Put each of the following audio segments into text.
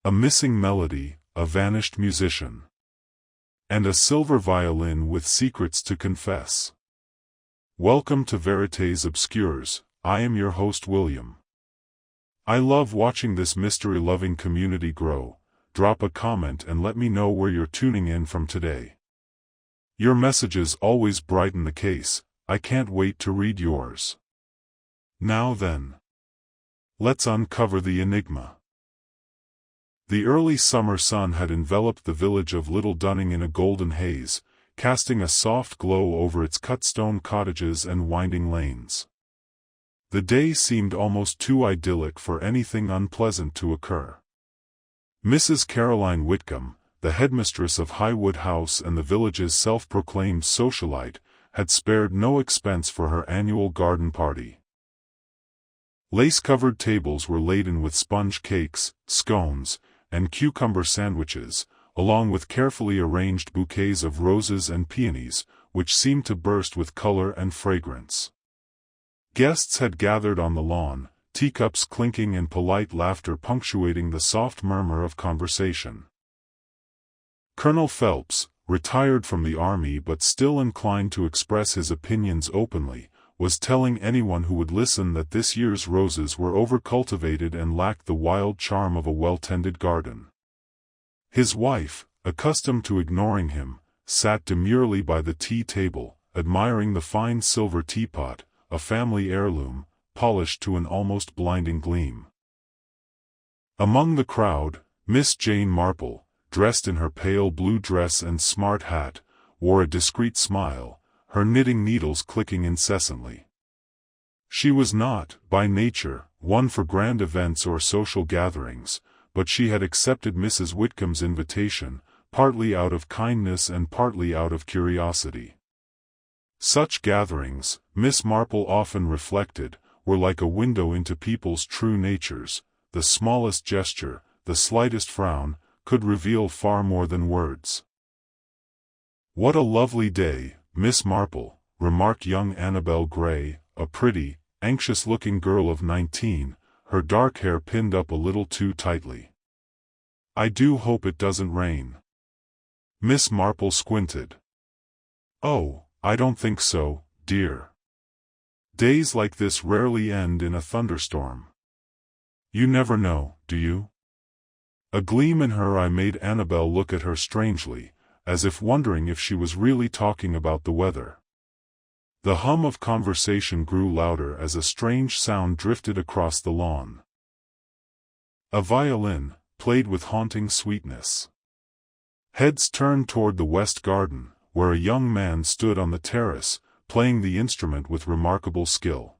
A missing melody, a vanished musician. And a silver violin with secrets to confess. Welcome to Verités Obscures. I am your host William. I love watching this mystery-loving community grow. Drop a comment and let me know where you're tuning in from today. Your messages always brighten the case. I can't wait to read yours. Now then, let's uncover the enigma. The early summer sun had enveloped the village of Little Dunning in a golden haze, casting a soft glow over its cut-stone cottages and winding lanes. The day seemed almost too idyllic for anything unpleasant to occur. Mrs. Caroline Whitcomb, the headmistress of Highwood House and the village's self-proclaimed socialite, had spared no expense for her annual garden party. Lace-covered tables were laden with sponge cakes, scones, and cucumber sandwiches, along with carefully arranged bouquets of roses and peonies, which seemed to burst with color and fragrance. Guests had gathered on the lawn, teacups clinking and polite laughter punctuating the soft murmur of conversation. Colonel Phelps, retired from the army but still inclined to express his opinions openly, was telling anyone who would listen that this year's roses were overcultivated and lacked the wild charm of a well-tended garden. His wife, accustomed to ignoring him, sat demurely by the tea table, admiring the fine silver teapot, a family heirloom, polished to an almost blinding gleam. Among the crowd, Miss Jane Marple, dressed in her pale blue dress and smart hat, wore a discreet smile, her knitting needles clicking incessantly. She was not, by nature, one for grand events or social gatherings, but she had accepted Mrs. Whitcomb's invitation, partly out of kindness and partly out of curiosity. Such gatherings, Miss Marple often reflected, were like a window into people's true natures. The smallest gesture, the slightest frown, could reveal far more than words. "What a lovely day, Miss Marple," remarked young Annabel Gray, a pretty, anxious-looking girl of 19, her dark hair pinned up a little too tightly. "I do hope it doesn't rain." Miss Marple squinted. "Oh, I don't think so, dear. Days like this rarely end in a thunderstorm. You never know, do you?" A gleam in her eye made Annabel look at her strangely, as if wondering if she was really talking about the weather. The hum of conversation grew louder as a strange sound drifted across the lawn. A violin, played with haunting sweetness. Heads turned toward the west garden, where a young man stood on the terrace, playing the instrument with remarkable skill.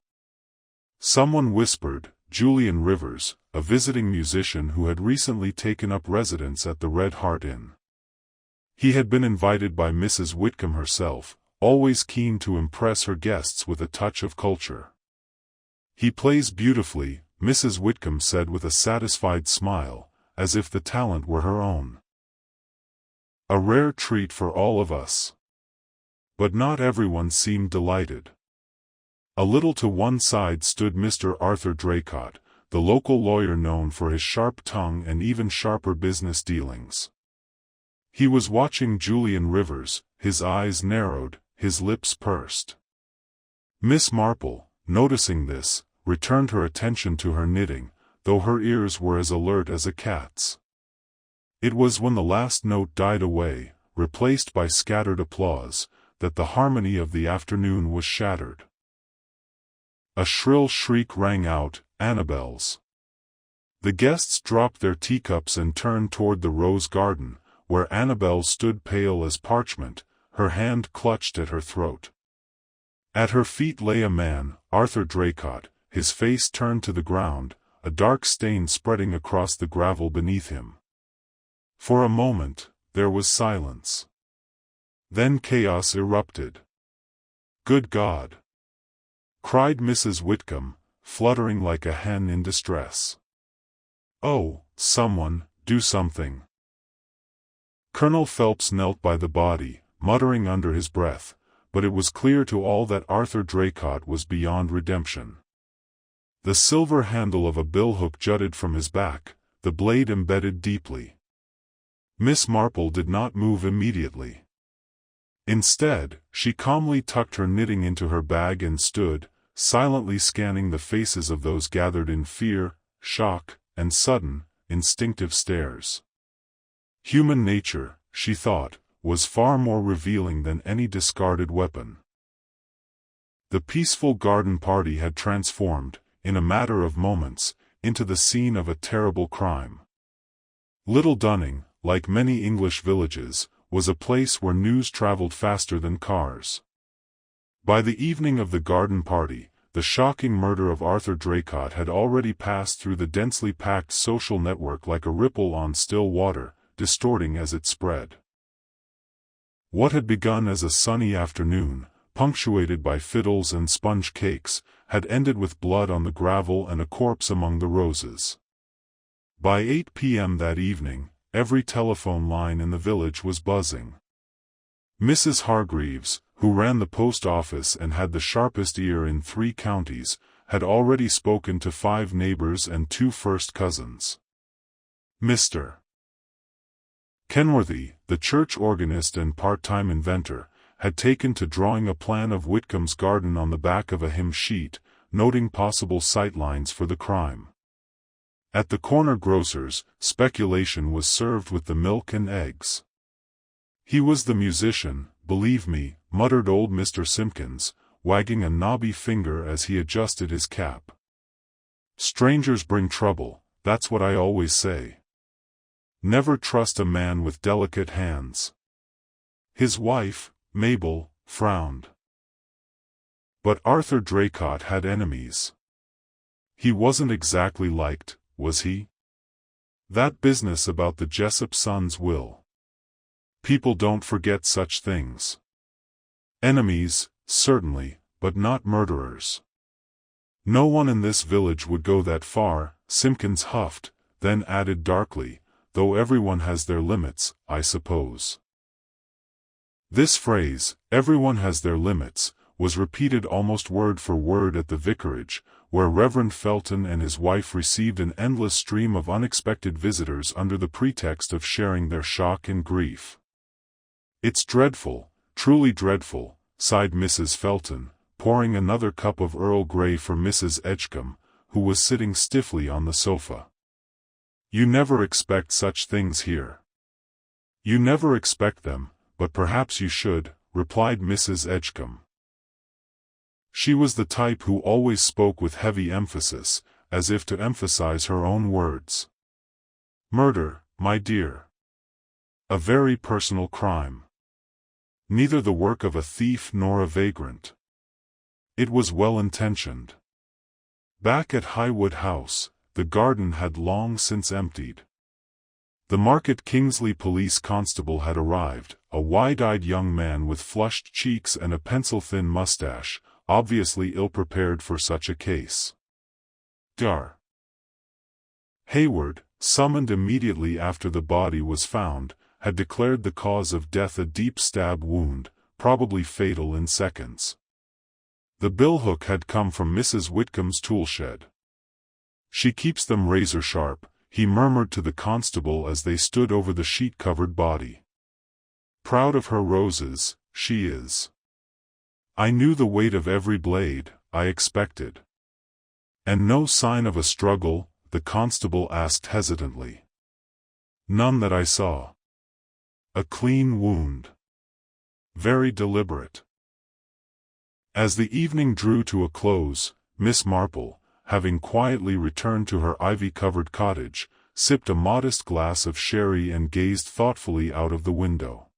Someone whispered, Julian Rivers, a visiting musician who had recently taken up residence at the Red Hart Inn. He had been invited by Mrs. Whitcomb herself, always keen to impress her guests with a touch of culture. "He plays beautifully," Mrs. Whitcomb said with a satisfied smile, as if the talent were her own. "A rare treat for all of us." But not everyone seemed delighted. A little to one side stood Mr. Arthur Draycott, the local lawyer known for his sharp tongue and even sharper business dealings. He was watching Julian Rivers, his eyes narrowed, his lips pursed. Miss Marple, noticing this, returned her attention to her knitting, though her ears were as alert as a cat's. It was when the last note died away, replaced by scattered applause, that the harmony of the afternoon was shattered. A shrill shriek rang out, Annabel's. The guests dropped their teacups and turned toward the rose garden, where Annabel stood pale as parchment, her hand clutched at her throat. At her feet lay a man, Arthur Draycott, his face turned to the ground, a dark stain spreading across the gravel beneath him. For a moment, there was silence. Then chaos erupted. "Good God!" cried Mrs. Whitcomb, fluttering like a hen in distress. "Oh, someone, do something." Colonel Phelps knelt by the body, muttering under his breath, but it was clear to all that Arthur Draycott was beyond redemption. The silver handle of a billhook jutted from his back, the blade embedded deeply. Miss Marple did not move immediately. Instead, she calmly tucked her knitting into her bag and stood, silently scanning the faces of those gathered in fear, shock, and sudden, instinctive stares. Human nature, she thought, was far more revealing than any discarded weapon. The peaceful garden party had transformed, in a matter of moments, into the scene of a terrible crime. Little Dunning, like many English villages, was a place where news traveled faster than cars. By the evening of the garden party, the shocking murder of Arthur Draycott had already passed through the densely packed social network like a ripple on still water, distorting as it spread. What had begun as a sunny afternoon, punctuated by fiddles and sponge cakes, had ended with blood on the gravel and a corpse among the roses. By 8 p.m. that evening, every telephone line in the village was buzzing. Mrs. Hargreaves, who ran the post office and had the sharpest ear in 3 counties, had already spoken to 5 neighbors and 2 first cousins. Mr. Kenworthy, the church organist and part-time inventor, had taken to drawing a plan of Whitcomb's garden on the back of a hymn sheet, noting possible sightlines for the crime. At the corner grocer's, speculation was served with the milk and eggs. "He was the musician, believe me," muttered old Mr. Simpkins, wagging a knobby finger as he adjusted his cap. "Strangers bring trouble, that's what I always say. Never trust a man with delicate hands." His wife, Mabel, frowned. But Arthur Draycott had enemies. He wasn't exactly liked, was he? That business about the Jessup son's will. People don't forget such things. Enemies, certainly, but not murderers. No one in this village would go that far, Simpkins huffed, then added darkly, though everyone has their limits, I suppose. This phrase, "everyone has their limits," was repeated almost word for word at the vicarage, where Reverend Felton and his wife received an endless stream of unexpected visitors under the pretext of sharing their shock and grief. "It's dreadful, truly dreadful," sighed Mrs. Felton, pouring another cup of Earl Grey for Mrs. Edgecombe, who was sitting stiffly on the sofa. "You never expect such things here." "You never expect them, but perhaps you should," replied Mrs. Edgecombe. She was the type who always spoke with heavy emphasis, as if to emphasize her own words. "Murder, my dear. A very personal crime. Neither the work of a thief nor a vagrant. It was well-intentioned. Back at Highwood House, the garden had long since emptied. The Market Kingsley police constable had arrived, a wide-eyed young man with flushed cheeks and a pencil-thin mustache, obviously ill-prepared for such a case. Dar. Hayward, summoned immediately after the body was found, had declared the cause of death a deep stab wound, probably fatal in seconds. The billhook had come from Mrs. Whitcomb's toolshed. "She keeps them razor-sharp," he murmured to the constable as they stood over the sheet-covered body. "Proud of her roses, she is. I knew the weight of every blade, I expected." "And no sign of a struggle?" the constable asked hesitantly. "None that I saw. A clean wound. Very deliberate." As the evening drew to a close, Miss Marple, having quietly returned to her ivy-covered cottage, sipped a modest glass of sherry and gazed thoughtfully out of the window.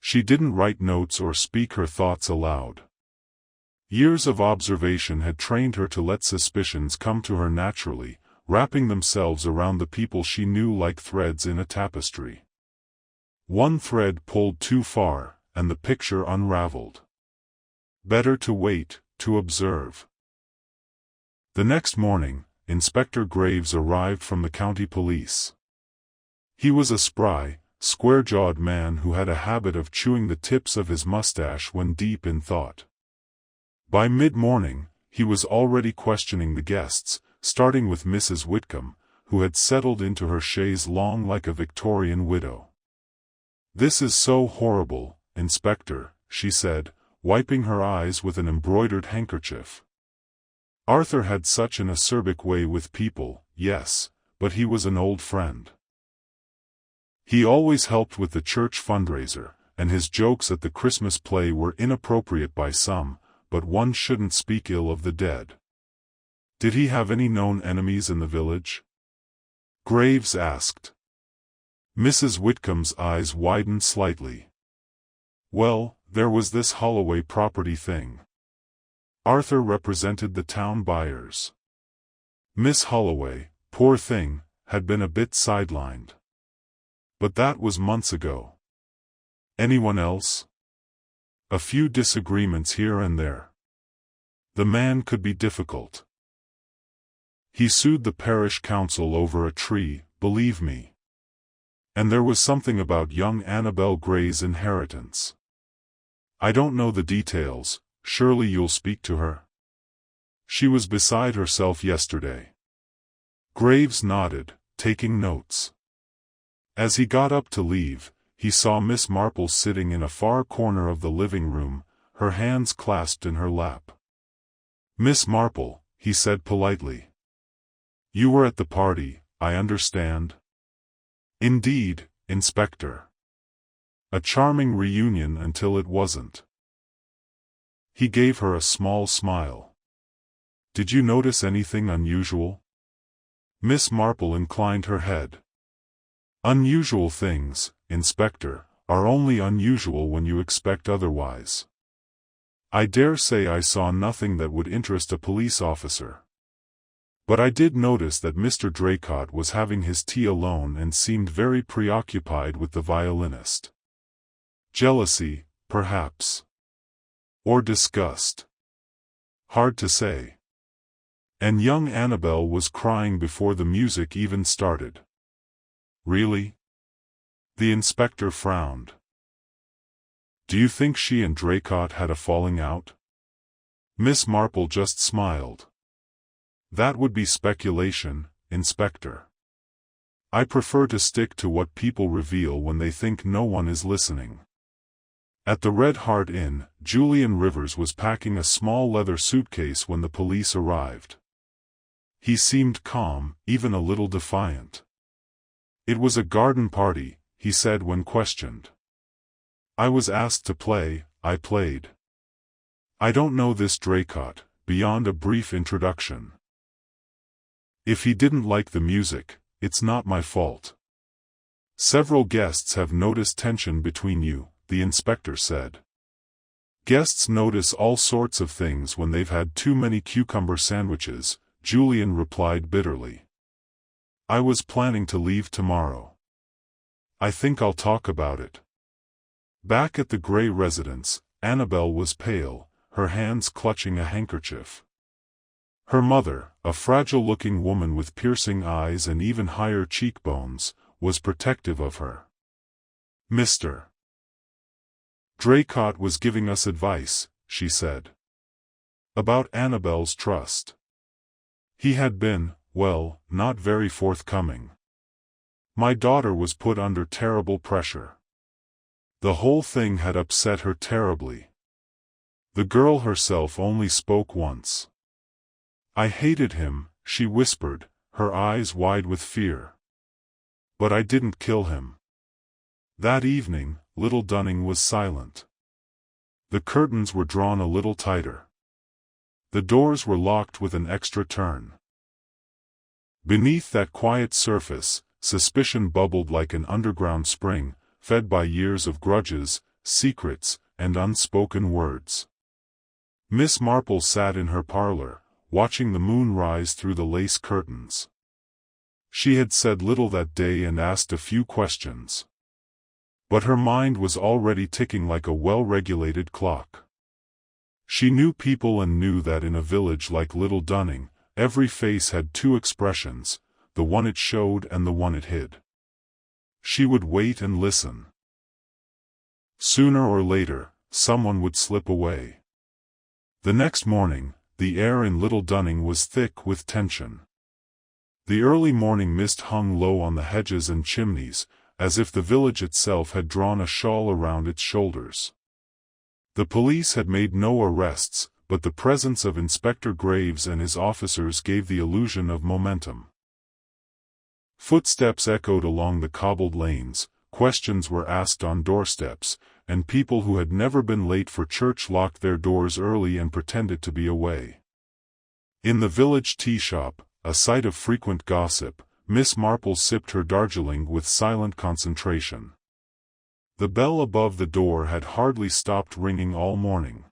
She didn't write notes or speak her thoughts aloud. Years of observation had trained her to let suspicions come to her naturally, wrapping themselves around the people she knew like threads in a tapestry. One thread pulled too far, and the picture unraveled. Better to wait, to observe. The next morning, Inspector Graves arrived from the county police. He was a spry, square-jawed man who had a habit of chewing the tips of his mustache when deep in thought. By mid-morning, he was already questioning the guests, starting with Mrs. Whitcomb, who had settled into her chaise longue like a Victorian widow. "This is so horrible, Inspector," she said, wiping her eyes with an embroidered handkerchief. Arthur had such an acerbic way with people, yes, but he was an old friend. He always helped with the church fundraiser, and his jokes at the Christmas play were inappropriate by some, but one shouldn't speak ill of the dead. "Did he have any known enemies in the village?" Graves asked. Mrs. Whitcomb's eyes widened slightly. "Well, there was this Holloway property thing. Arthur represented the town buyers. Miss Holloway, poor thing, had been a bit sidelined. But that was months ago." "Anyone else?" "A few disagreements here and there. The man could be difficult. He sued the parish council over a tree, believe me. And there was something about young Annabel Gray's inheritance. I don't know the details. Surely you'll speak to her? She was beside herself yesterday." Graves nodded, taking notes. As he got up to leave, he saw Miss Marple sitting in a far corner of the living room, her hands clasped in her lap. "Miss Marple," he said politely. "You were at the party, I understand?" "Indeed, Inspector. A charming reunion until it wasn't." He gave her a small smile. "Did you notice anything unusual?" Miss Marple inclined her head. "Unusual things, Inspector, are only unusual when you expect otherwise. I dare say I saw nothing that would interest a police officer. But I did notice that Mr. Draycott was having his tea alone and seemed very preoccupied with the violinist. Jealousy, perhaps. Or disgust. Hard to say. And young Annabel was crying before the music even started." "Really?" The inspector frowned. "Do you think she and Draycott had a falling out?" Miss Marple just smiled. "That would be speculation, Inspector. I prefer to stick to what people reveal when they think no one is listening." At the Red Hart Inn, Julian Rivers was packing a small leather suitcase when the police arrived. He seemed calm, even a little defiant. "It was a garden party," he said when questioned. "I was asked to play, I played. I don't know this Draycott, beyond a brief introduction. If he didn't like the music, it's not my fault. Several guests have noticed tension between you," the inspector said. "Guests notice all sorts of things when they've had too many cucumber sandwiches," Julian replied bitterly. "I was planning to leave tomorrow. I think I'll talk about it." Back at the Gray residence, Annabel was pale, her hands clutching a handkerchief. Her mother, a fragile-looking woman with piercing eyes and even higher cheekbones, was protective of her. "Mr. Draycott was giving us advice," she said. "About Annabel's trust. He had been, well, not very forthcoming. My daughter was put under terrible pressure. The whole thing had upset her terribly. The girl herself only spoke once. 'I hated him,' she whispered, her eyes wide with fear. 'But I didn't kill him.'" That evening, little Dunning was silent. The curtains were drawn a little tighter. The doors were locked with an extra turn. Beneath that quiet surface, suspicion bubbled like an underground spring, fed by years of grudges, secrets, and unspoken words. Miss Marple sat in her parlour, watching the moon rise through the lace curtains. She had said little that day and asked a few questions. But her mind was already ticking like a well-regulated clock. She knew people and knew that in a village like Little Dunning, every face had two expressions, the one it showed and the one it hid. She would wait and listen. Sooner or later, someone would slip away. The next morning, the air in Little Dunning was thick with tension. The early morning mist hung low on the hedges and chimneys, as if the village itself had drawn a shawl around its shoulders. The police had made no arrests, but the presence of Inspector Graves and his officers gave the illusion of momentum. Footsteps echoed along the cobbled lanes, questions were asked on doorsteps, and people who had never been late for church locked their doors early and pretended to be away. In the village tea shop, a site of frequent gossip, Miss Marple sipped her Darjeeling with silent concentration. The bell above the door had hardly stopped ringing all morning.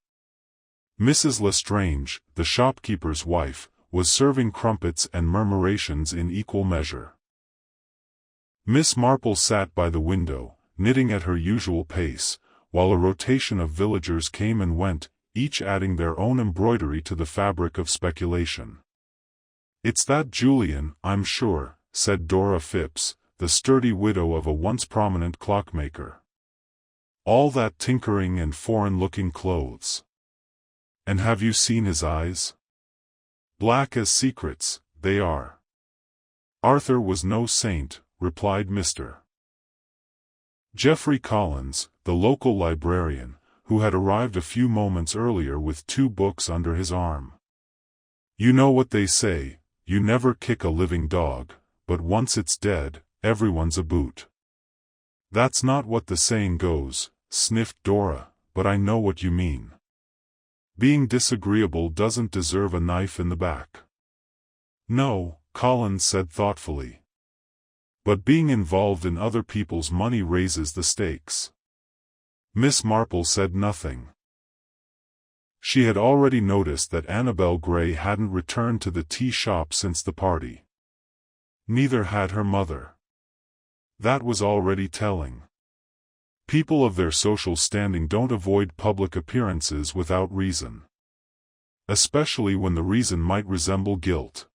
Mrs. Lestrange, the shopkeeper's wife, was serving crumpets and murmurations in equal measure. Miss Marple sat by the window, knitting at her usual pace, while a rotation of villagers came and went, each adding their own embroidery to the fabric of speculation. "It's that Julian, I'm sure," said Dora Phipps, the sturdy widow of a once prominent clockmaker. "All that tinkering and foreign-looking clothes. And have you seen his eyes? Black as secrets, they are." "Arthur was no saint," replied Mr. Geoffrey Collins, the local librarian, who had arrived a few moments earlier with 2 books under his arm. "You know what they say, you never kick a living dog, but once it's dead, everyone's a boot." "That's not what the saying goes," sniffed Dora, "but I know what you mean. Being disagreeable doesn't deserve a knife in the back." "No," Collins said thoughtfully. "But being involved in other people's money raises the stakes." Miss Marple said nothing. She had already noticed that Annabel Gray hadn't returned to the tea shop since the party. Neither had her mother. That was already telling. People of their social standing don't avoid public appearances without reason. Especially when the reason might resemble guilt.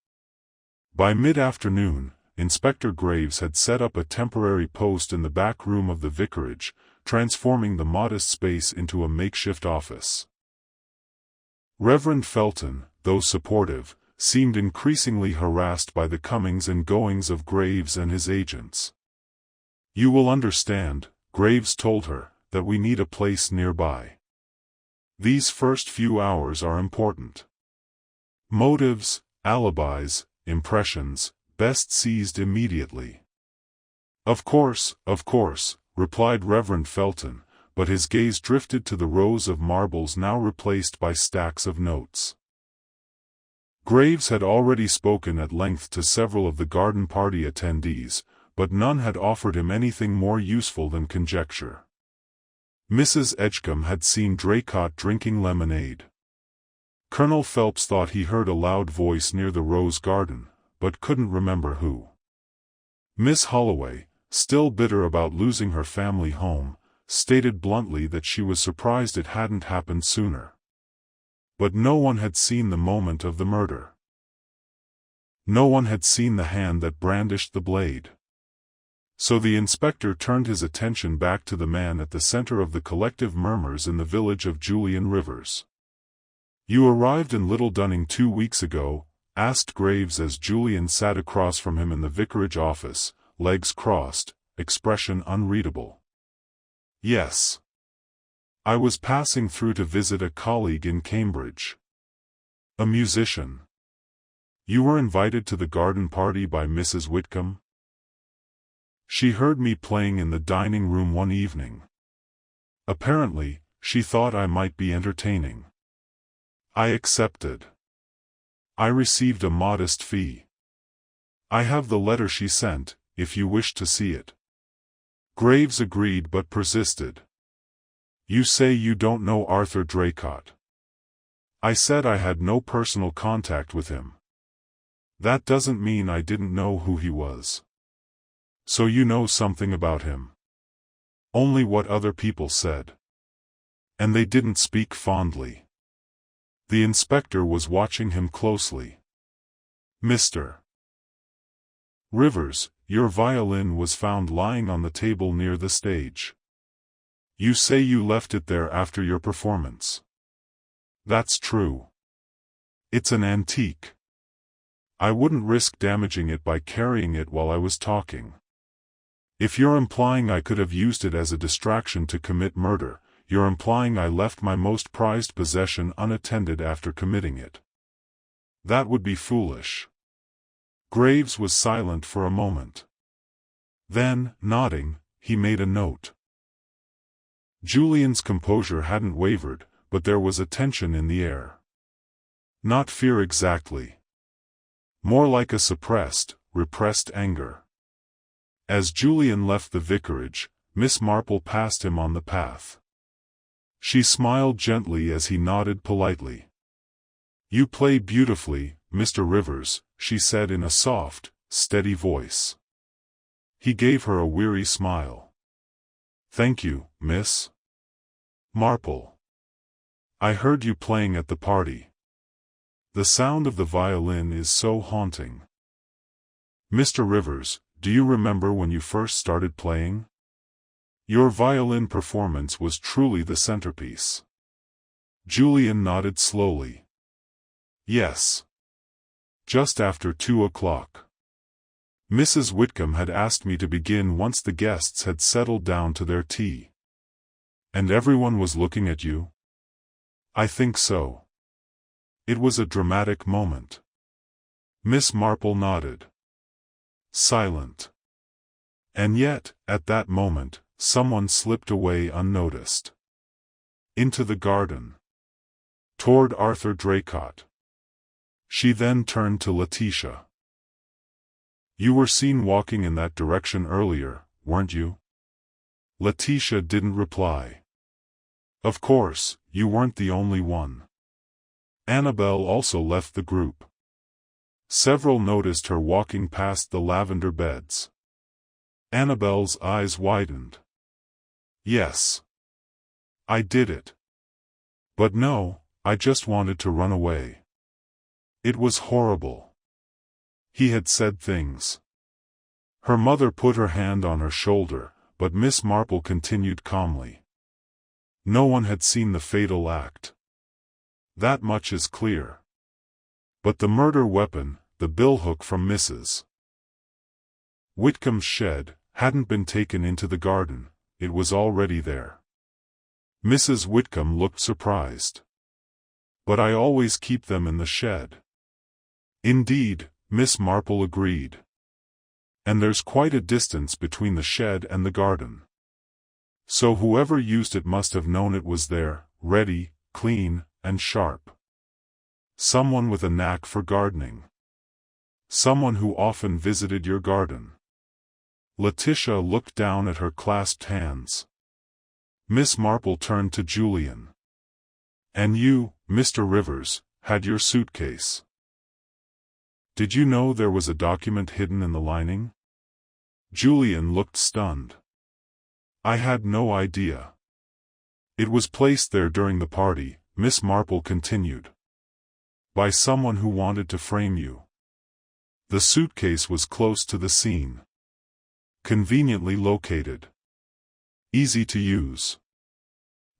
By mid-afternoon, Inspector Graves had set up a temporary post in the back room of the vicarage, transforming the modest space into a makeshift office. Reverend Felton, though supportive, seemed increasingly harassed by the comings and goings of Graves and his agents. "You will understand," Graves told her, "that we need a place nearby. These first few hours are important. Motives, alibis, impressions, best seized immediately." Of course," replied Reverend Felton, but his gaze drifted to the rows of marbles now replaced by stacks of notes. Graves had already spoken at length to several of the garden party attendees, but none had offered him anything more useful than conjecture. Mrs. Edgecombe had seen Draycott drinking lemonade. Colonel Phelps thought he heard a loud voice near the rose garden, but couldn't remember who. Miss Holloway, still bitter about losing her family home, stated bluntly that she was surprised it hadn't happened sooner. But no one had seen the moment of the murder. No one had seen the hand that brandished the blade. So the inspector turned his attention back to the man at the center of the collective murmurs in the village of Julian Rivers. "You arrived in Little Dunning 2 weeks ago?" asked Graves as Julian sat across from him in the vicarage office, legs crossed, expression unreadable. "Yes. I was passing through to visit a colleague in Cambridge. A musician. You were invited to the garden party by Mrs. Whitcomb? She heard me playing in the dining room one evening. Apparently, she thought I might be entertaining. I accepted. I received a modest fee. I have the letter she sent, if you wish to see it." Graves agreed but persisted. "You say you don't know Arthur Draycott." "I said I had no personal contact with him. That doesn't mean I didn't know who he was." "So you know something about him?" "Only what other people said. And they didn't speak fondly." The inspector was watching him closely. "Mr. Rivers, your violin was found lying on the table near the stage. You say you left it there after your performance." "That's true. It's an antique. I wouldn't risk damaging it by carrying it while I was talking. If you're implying I could have used it as a distraction to commit murder, you're implying I left my most prized possession unattended after committing it. That would be foolish. Graves was silent for a moment. Then, nodding, he made a note. Julian's composure hadn't wavered, but there was a tension in the air. Not fear exactly. More like a suppressed, repressed anger. As Julian left the vicarage, Miss Marple passed him on the path. She smiled gently as he nodded politely. "You play beautifully, Mr. Rivers," she said in a soft, steady voice. He gave her a weary smile. "Thank you, Miss Marple. I heard you playing at the party. The sound of the violin is so haunting. Mr. Rivers, do you remember when you first started playing? Your violin performance was truly the centerpiece." Julian nodded slowly. "Yes. Just after 2 o'clock. Mrs. Whitcomb had asked me to begin once the guests had settled down to their tea." "And everyone was looking at you?" "I think so." It was a dramatic moment. Miss Marple nodded. Silent. And yet, at that moment, someone slipped away unnoticed. Into the garden. Toward Arthur Draycott. She then turned to Letitia. "You were seen walking in that direction earlier, weren't you?" Letitia didn't reply. "Of course, you weren't the only one. Annabelle also left the group. Several noticed her walking past the lavender beds." Annabelle's eyes widened. "Yes. I did it. But no, I just wanted to run away. It was horrible." He had said things. Her mother put her hand on her shoulder, but Miss Marple continued calmly. "No one had seen the fatal act. That much is clear. But the murder weapon, the billhook from Mrs. Whitcomb's shed, hadn't been taken into the garden, it was already there." Mrs. Whitcomb looked surprised. "But I always keep them in the shed." "Indeed," Miss Marple agreed. "And there's quite a distance between the shed and the garden. So whoever used it must have known it was there, ready, clean, and sharp. Someone with a knack for gardening. Someone who often visited your garden." Letitia looked down at her clasped hands. Miss Marple turned to Julian. "And you, Mr. Rivers, had your suitcase. Did you know there was a document hidden in the lining?" Julian looked stunned. "I had no idea." "It was placed there during the party," Miss Marple continued. "By someone who wanted to frame you. The suitcase was close to the scene. Conveniently located. Easy to use."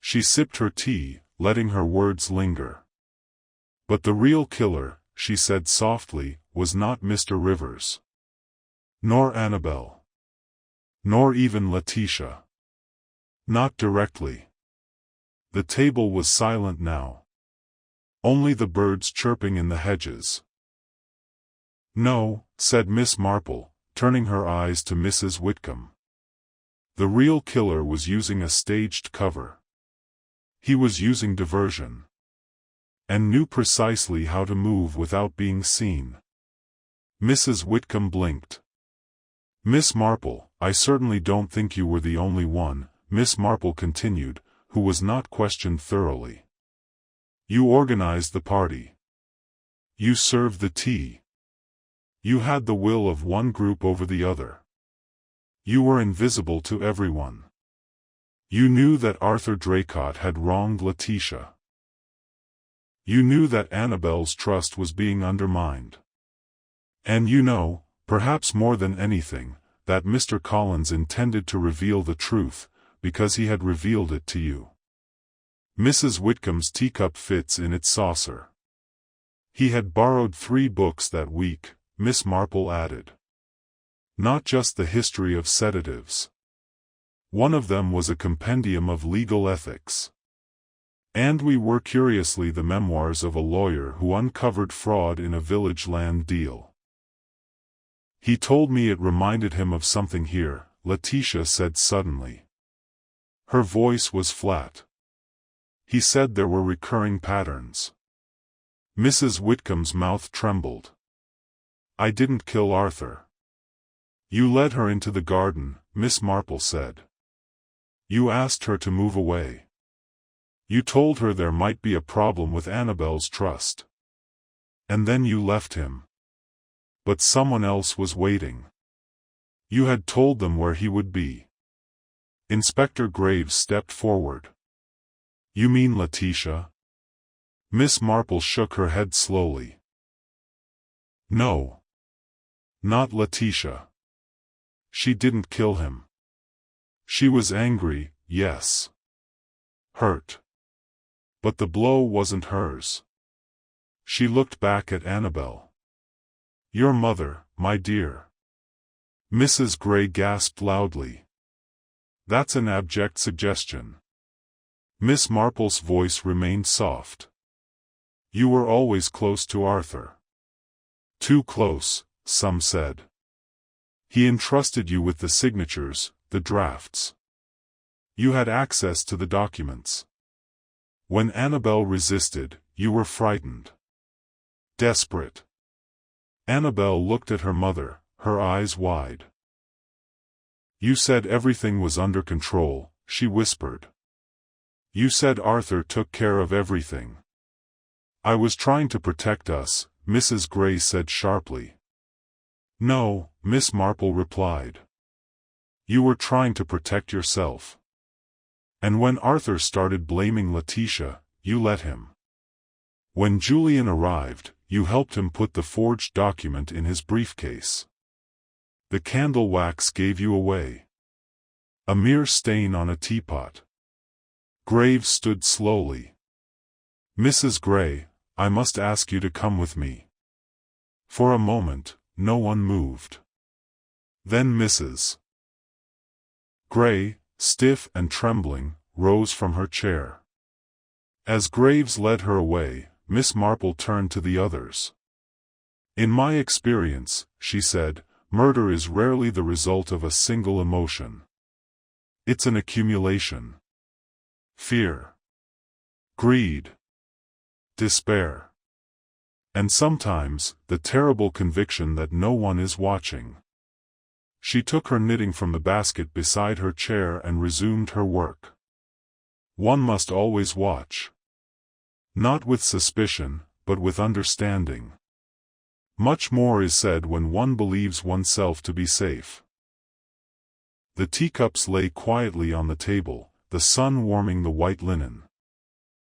She sipped her tea, letting her words linger. "But the real killer," she said softly, "was not Mr. Rivers. Nor Annabelle. Nor even Letitia. Not directly." The table was silent now. Only the birds chirping in the hedges. "No," said Miss Marple, turning her eyes to Mrs. Whitcomb. "The real killer was using a staged cover. He was using diversion. And knew precisely how to move without being seen." Mrs. Whitcomb blinked. "Miss Marple, I certainly don't think you were the only one," Miss Marple continued, who was not questioned thoroughly. "You organized the party. You served the tea. You had the will of one group over the other. You were invisible to everyone. You knew that Arthur Draycott had wronged Letitia. You knew that Annabelle's trust was being undermined. And you know, perhaps more than anything, that Mr. Collins intended to reveal the truth, because he had revealed it to you. Mrs. Whitcomb's teacup fits in its saucer. He had borrowed 3 books that week, Miss Marple added. Not just the history of sedatives. One of them was a compendium of legal ethics. And we were curiously the memoirs of a lawyer who uncovered fraud in a village land deal. He told me it reminded him of something here, Letitia said suddenly. Her voice was flat. He said there were recurring patterns. Mrs. Whitcomb's mouth trembled. I didn't kill Arthur. You led her into the garden, Miss Marple said. You asked her to move away. You told her there might be a problem with Annabel's trust. And then you left him. But someone else was waiting. You had told them where he would be. Inspector Graves stepped forward. You mean Letitia? Miss Marple shook her head slowly. No. Not Letitia. She didn't kill him. She was angry, yes. Hurt. But the blow wasn't hers. She looked back at Annabel. Your mother, my dear. Mrs. Gray gasped loudly. That's an abject suggestion. Miss Marple's voice remained soft. You were always close to Arthur. Too close, some said. He entrusted you with the signatures, the drafts. You had access to the documents. When Annabel resisted, you were frightened. Desperate. Annabel looked at her mother, her eyes wide. You said everything was under control, she whispered. You said Arthur took care of everything. I was trying to protect us, Mrs. Gray said sharply. No, Miss Marple replied. You were trying to protect yourself. And when Arthur started blaming Letitia, you let him. When Julian arrived, you helped him put the forged document in his briefcase. The candle wax gave you away. A mere stain on a teapot. Graves stood slowly. Mrs. Gray, I must ask you to come with me. For a moment, no one moved. Then Mrs. Gray, stiff and trembling, rose from her chair. As Graves led her away, Miss Marple turned to the others. In my experience, she said, murder is rarely the result of a single emotion. It's an accumulation. Fear. Greed. Despair. And sometimes, the terrible conviction that no one is watching. She took her knitting from the basket beside her chair and resumed her work. One must always watch. Not with suspicion, but with understanding. Much more is said when one believes oneself to be safe. The teacups lay quietly on the table, the sun warming the white linen.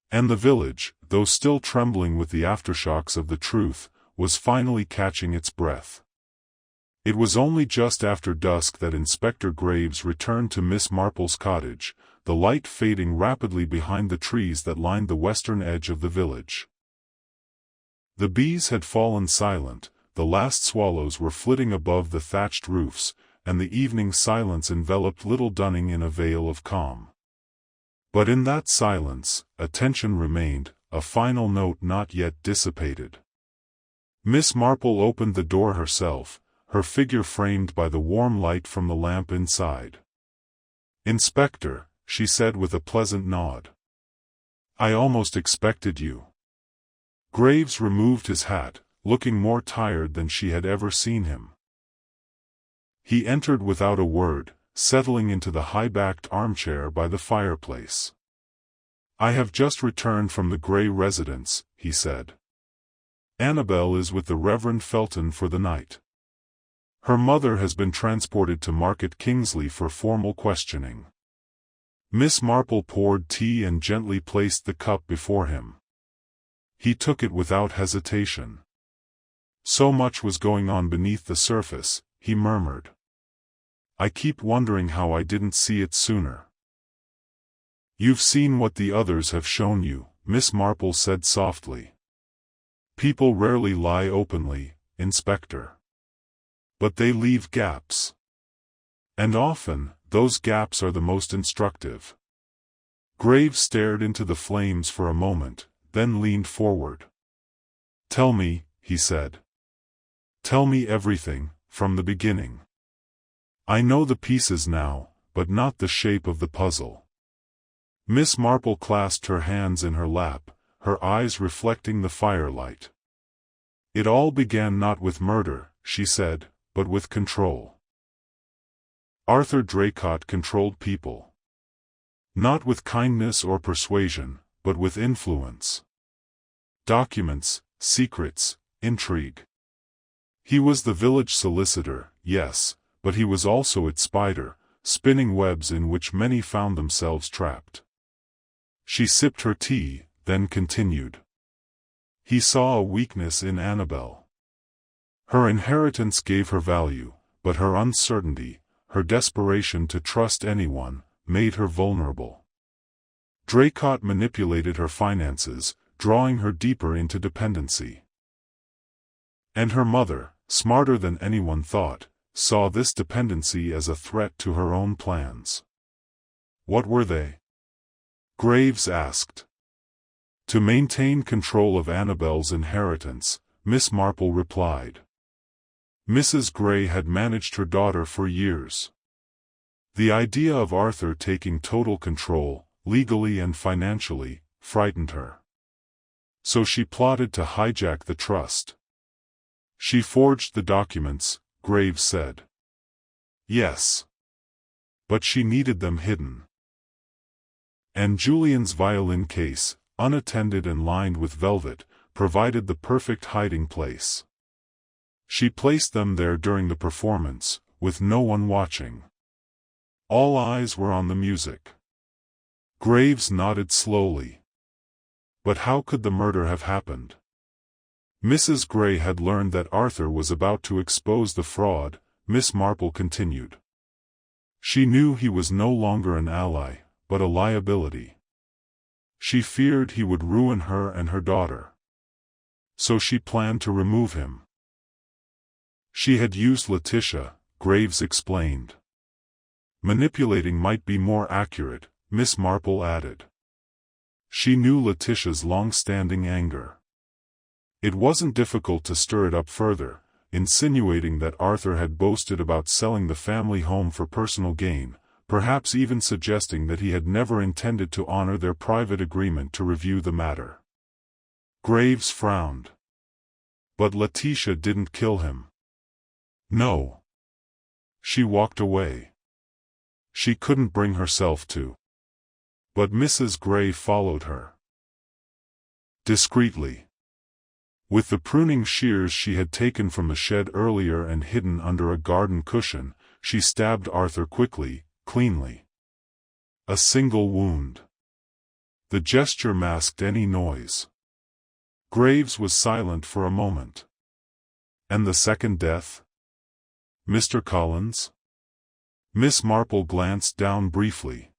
And the village, though still trembling with the aftershocks of the truth, was finally catching its breath. It was only just after dusk that Inspector Graves returned to Miss Marple's cottage, the light fading rapidly behind the trees that lined the western edge of the village. The bees had fallen silent, the last swallows were flitting above the thatched roofs, and the evening silence enveloped Little Dunning in a veil of calm. But in that silence, a tension remained, a final note not yet dissipated. Miss Marple opened the door herself, her figure framed by the warm light from the lamp inside. "Inspector," she said with a pleasant nod. "I almost expected you." Graves removed his hat, looking more tired than she had ever seen him. He entered without a word, settling into the high-backed armchair by the fireplace. "I have just returned from the Gray residence," he said. "Annabel is with the Reverend Felton for the night. Her mother has been transported to Market Kingsley for formal questioning." Miss Marple poured tea and gently placed the cup before him. He took it without hesitation. So much was going on beneath the surface, he murmured. "I keep wondering how I didn't see it sooner." "You've seen what the others have shown you," Miss Marple said softly. People rarely lie openly, Inspector. But they leave gaps. And often, those gaps are the most instructive. Graves stared into the flames for a moment, then leaned forward. "Tell me," he said. "Tell me everything, from the beginning. I know the pieces now, but not the shape of the puzzle." Miss Marple clasped her hands in her lap, her eyes reflecting the firelight. "It all began not with murder," she said, "but with control. Arthur Draycott controlled people. Not with kindness or persuasion, but with influence. Documents, secrets, intrigue. He was the village solicitor, yes, but he was also its spider, spinning webs in which many found themselves trapped." She sipped her tea, then continued. "He saw a weakness in Annabel. Her inheritance gave her value, but her uncertainty, her desperation to trust anyone, made her vulnerable. Draycott manipulated her finances, drawing her deeper into dependency. And her mother, smarter than anyone thought, saw this dependency as a threat to her own plans." "What were they?" Graves asked. "To maintain control of Annabel's inheritance," Miss Marple replied. Mrs. Gray had managed her daughter for years. The idea of Arthur taking total control, legally and financially, frightened her. So she plotted to hijack the trust. "She forged the documents," Graves said. "Yes. But she needed them hidden. And Julian's violin case, unattended and lined with velvet, provided the perfect hiding place. She placed them there during the performance, with no one watching. All eyes were on the music." Graves nodded slowly. "But how could the murder have happened?" Mrs. Gray had learned that Arthur was about to expose the fraud, Miss Marple continued. She knew he was no longer an ally, but a liability. She feared he would ruin her and her daughter. So she planned to remove him. She had used Letitia, Graves explained. Manipulating might be more accurate, Miss Marple added. She knew Letitia's long-standing anger. It wasn't difficult to stir it up further, insinuating that Arthur had boasted about selling the family home for personal gain, perhaps even suggesting that he had never intended to honor their private agreement to review the matter. Graves frowned. But Letitia didn't kill him. No. She walked away. She couldn't bring herself to. But Mrs. Gray followed her. Discreetly. With the pruning shears she had taken from the shed earlier and hidden under a garden cushion, she stabbed Arthur quickly, cleanly. A single wound. The gesture masked any noise. Graves was silent for a moment. And the second death? Mr. Collins? Miss Marple glanced down briefly.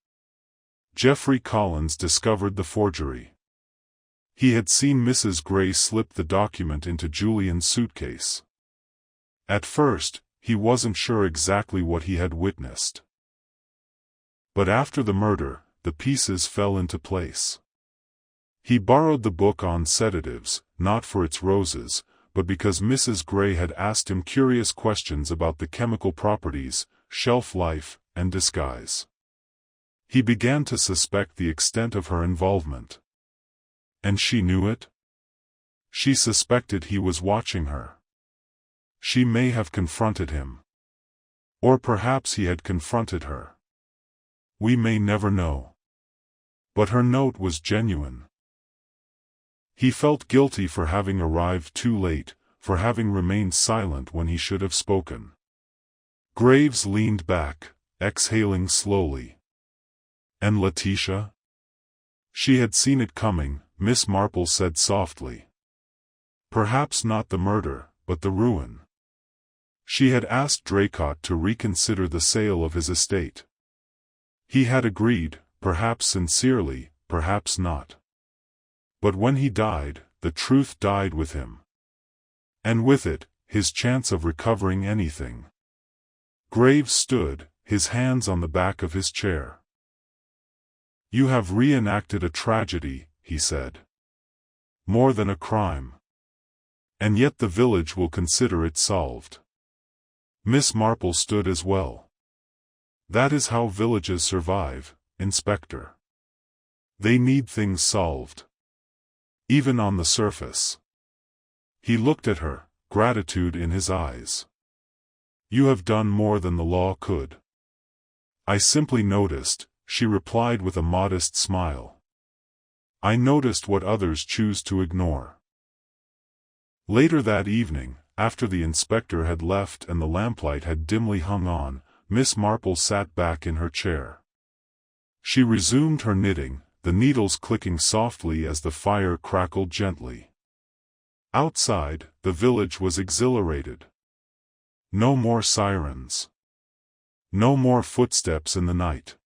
Geoffrey Collins discovered the forgery. He had seen Mrs. Gray slip the document into Julian's suitcase. At first, he wasn't sure exactly what he had witnessed. But after the murder, the pieces fell into place. He borrowed the book on sedatives, not for its roses, but because Mrs. Gray had asked him curious questions about the chemical properties, shelf life, and disguise. He began to suspect the extent of her involvement. And she knew it? She suspected he was watching her. She may have confronted him. Or perhaps he had confronted her. We may never know. But her note was genuine. He felt guilty for having arrived too late, for having remained silent when he should have spoken. Graves leaned back, exhaling slowly. And Letitia? She had seen it coming, Miss Marple said softly. Perhaps not the murder, but the ruin. She had asked Draycott to reconsider the sale of his estate. He had agreed, perhaps sincerely, perhaps not. But when he died, the truth died with him. And with it, his chance of recovering anything. Graves stood, his hands on the back of his chair. "You have reenacted a tragedy," he said. "More than a crime. And yet the village will consider it solved." Miss Marple stood as well. "That is how villages survive, Inspector. They need things solved. Even on the surface." He looked at her, gratitude in his eyes. "You have done more than the law could." "I simply noticed," she replied with a modest smile. "I noticed what others choose to ignore." Later that evening, after the inspector had left and the lamplight had dimly hung on, Miss Marple sat back in her chair. She resumed her knitting, the needles clicking softly as the fire crackled gently. Outside, the village was exhilarated. No more sirens. No more footsteps in the night.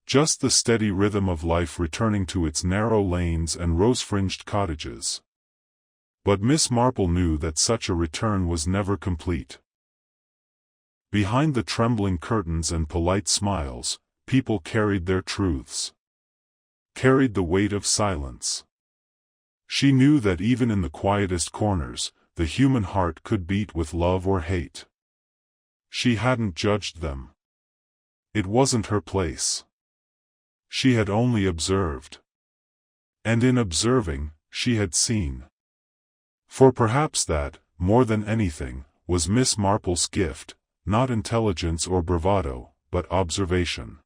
Just the steady rhythm of life returning to its narrow lanes and rose-fringed cottages. But Miss Marple knew that such a return was never complete. Behind the trembling curtains and polite smiles, people carried their truths. Carried the weight of silence. She knew that even in the quietest corners, the human heart could beat with love or hate. She hadn't judged them. It wasn't her place. She had only observed. And in observing, she had seen. For perhaps that, more than anything, was Miss Marple's gift, not intelligence or bravado, but observation.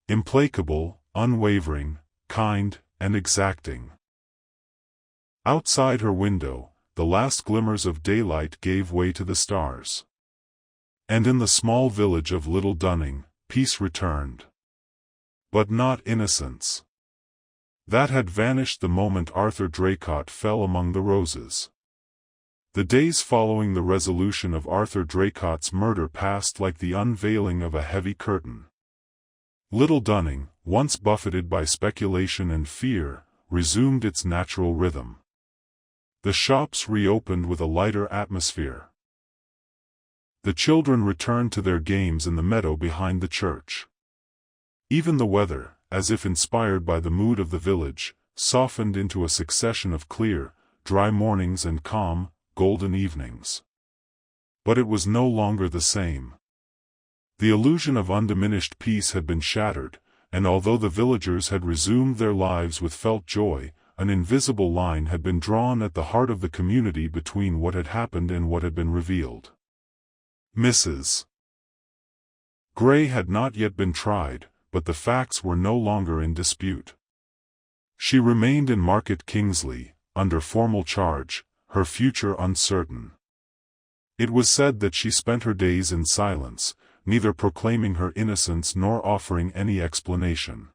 Implacable, unwavering, kind, and exacting. Outside her window, the last glimmers of daylight gave way to the stars. And in the small village of Little Dunning, peace returned. But not innocence. That had vanished the moment Arthur Draycott fell among the roses. The days following the resolution of Arthur Draycott's murder passed like the unveiling of a heavy curtain. Little Dunning, once buffeted by speculation and fear, resumed its natural rhythm. The shops reopened with a lighter atmosphere. The children returned to their games in the meadow behind the church. Even the weather, as if inspired by the mood of the village, softened into a succession of clear, dry mornings and calm, golden evenings. But it was no longer the same. The illusion of undiminished peace had been shattered, and although the villagers had resumed their lives with felt joy, an invisible line had been drawn at the heart of the community between what had happened and what had been revealed. Mrs. Gray had not yet been tried, but the facts were no longer in dispute. She remained in Market Kingsley, under formal charge, her future uncertain. It was said that she spent her days in silence, neither proclaiming her innocence nor offering any explanation.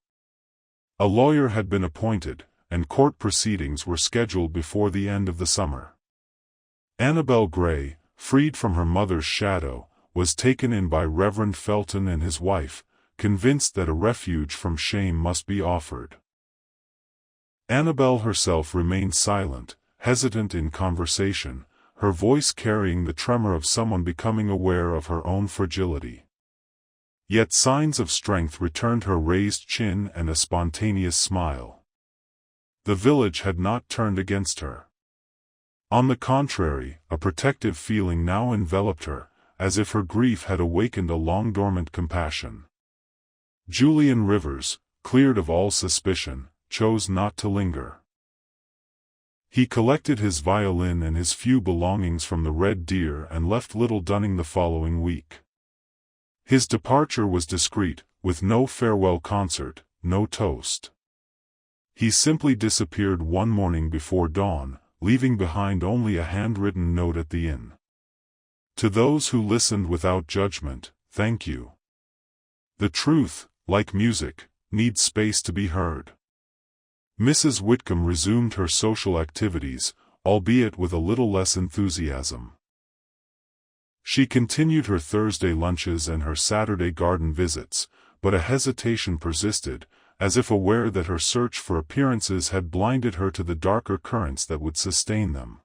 A lawyer had been appointed, and court proceedings were scheduled before the end of the summer. Annabel Gray, freed from her mother's shadow, was taken in by Reverend Felton and his wife, convinced that a refuge from shame must be offered. Annabel herself remained silent, hesitant in conversation, her voice carrying the tremor of someone becoming aware of her own fragility. Yet signs of strength returned her raised chin and a spontaneous smile. The village had not turned against her. On the contrary, a protective feeling now enveloped her, as if her grief had awakened a long-dormant compassion. Julian Rivers, cleared of all suspicion, chose not to linger. He collected his violin and his few belongings from the Red Deer and left Little Dunning the following week. His departure was discreet, with no farewell concert, no toast. He simply disappeared one morning before dawn, leaving behind only a handwritten note at the inn. To those who listened without judgment, thank you. The truth, like music, needs space to be heard. Mrs. Whitcomb resumed her social activities, albeit with a little less enthusiasm. She continued her Thursday lunches and her Saturday garden visits, but a hesitation persisted, as if aware that her search for appearances had blinded her to the darker currents that would sustain them.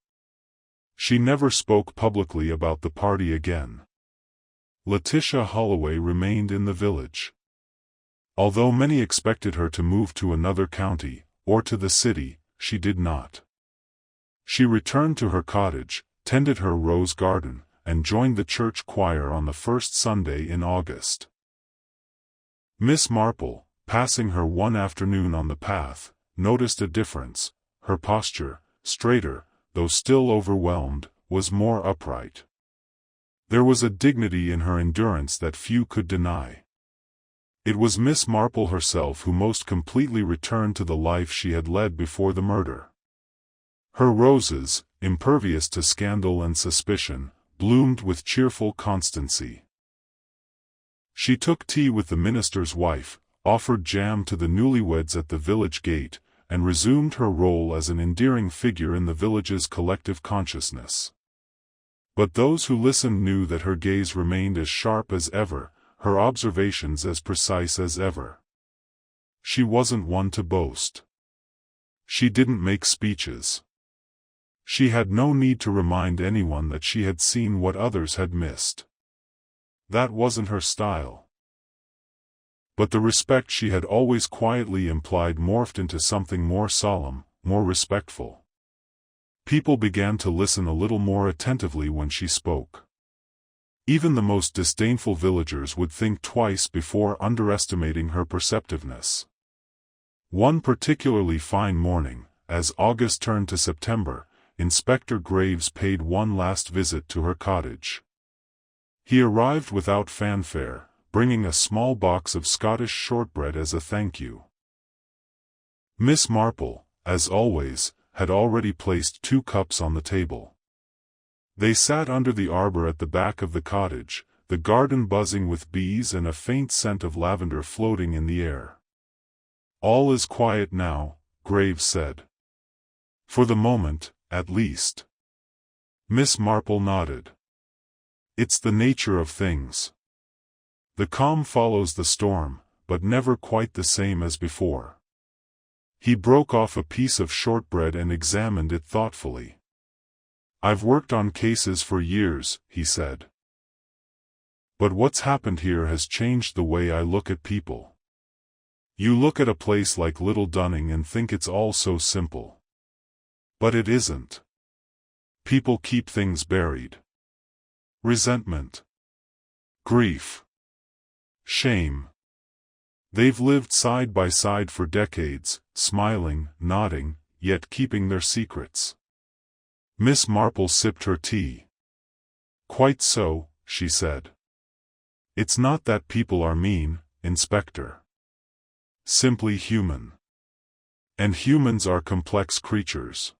She never spoke publicly about the party again. Letitia Holloway remained in the village. Although many expected her to move to another county, or to the city, she did not. She returned to her cottage, tended her rose garden, and joined the church choir on the first Sunday in August. Miss Marple, passing her one afternoon on the path, noticed a difference. Her posture, straighter, though still overwhelmed, was more upright. There was a dignity in her endurance that few could deny. It was Miss Marple herself who most completely returned to the life she had led before the murder. Her roses, impervious to scandal and suspicion, bloomed with cheerful constancy. She took tea with the minister's wife, offered jam to the newlyweds at the village gate, and resumed her role as an endearing figure in the village's collective consciousness. But those who listened knew that her gaze remained as sharp as ever, her observations as precise as ever. She wasn't one to boast. She didn't make speeches. She had no need to remind anyone that she had seen what others had missed. That wasn't her style. But the respect she had always quietly implied morphed into something more solemn, more respectful. People began to listen a little more attentively when she spoke. Even the most disdainful villagers would think twice before underestimating her perceptiveness. One particularly fine morning, as August turned to September, Inspector Graves paid one last visit to her cottage. He arrived without fanfare, bringing a small box of Scottish shortbread as a thank you. Miss Marple, as always, had already placed 2 cups on the table. They sat under the arbor at the back of the cottage, the garden buzzing with bees and a faint scent of lavender floating in the air. "All is quiet now," Graves said. "For the moment, at least." Miss Marple nodded. "It's the nature of things. The calm follows the storm, but never quite the same as before." He broke off a piece of shortbread and examined it thoughtfully. "I've worked on cases for years," he said. "But what's happened here has changed the way I look at people. You look at a place like Little Dunning and think it's all so simple. But it isn't. People keep things buried. Resentment. Grief. Shame. They've lived side by side for decades, smiling, nodding, yet keeping their secrets." Miss Marple sipped her tea. "Quite so," she said. "It's not that people are mean, Inspector. Simply human. And humans are complex creatures.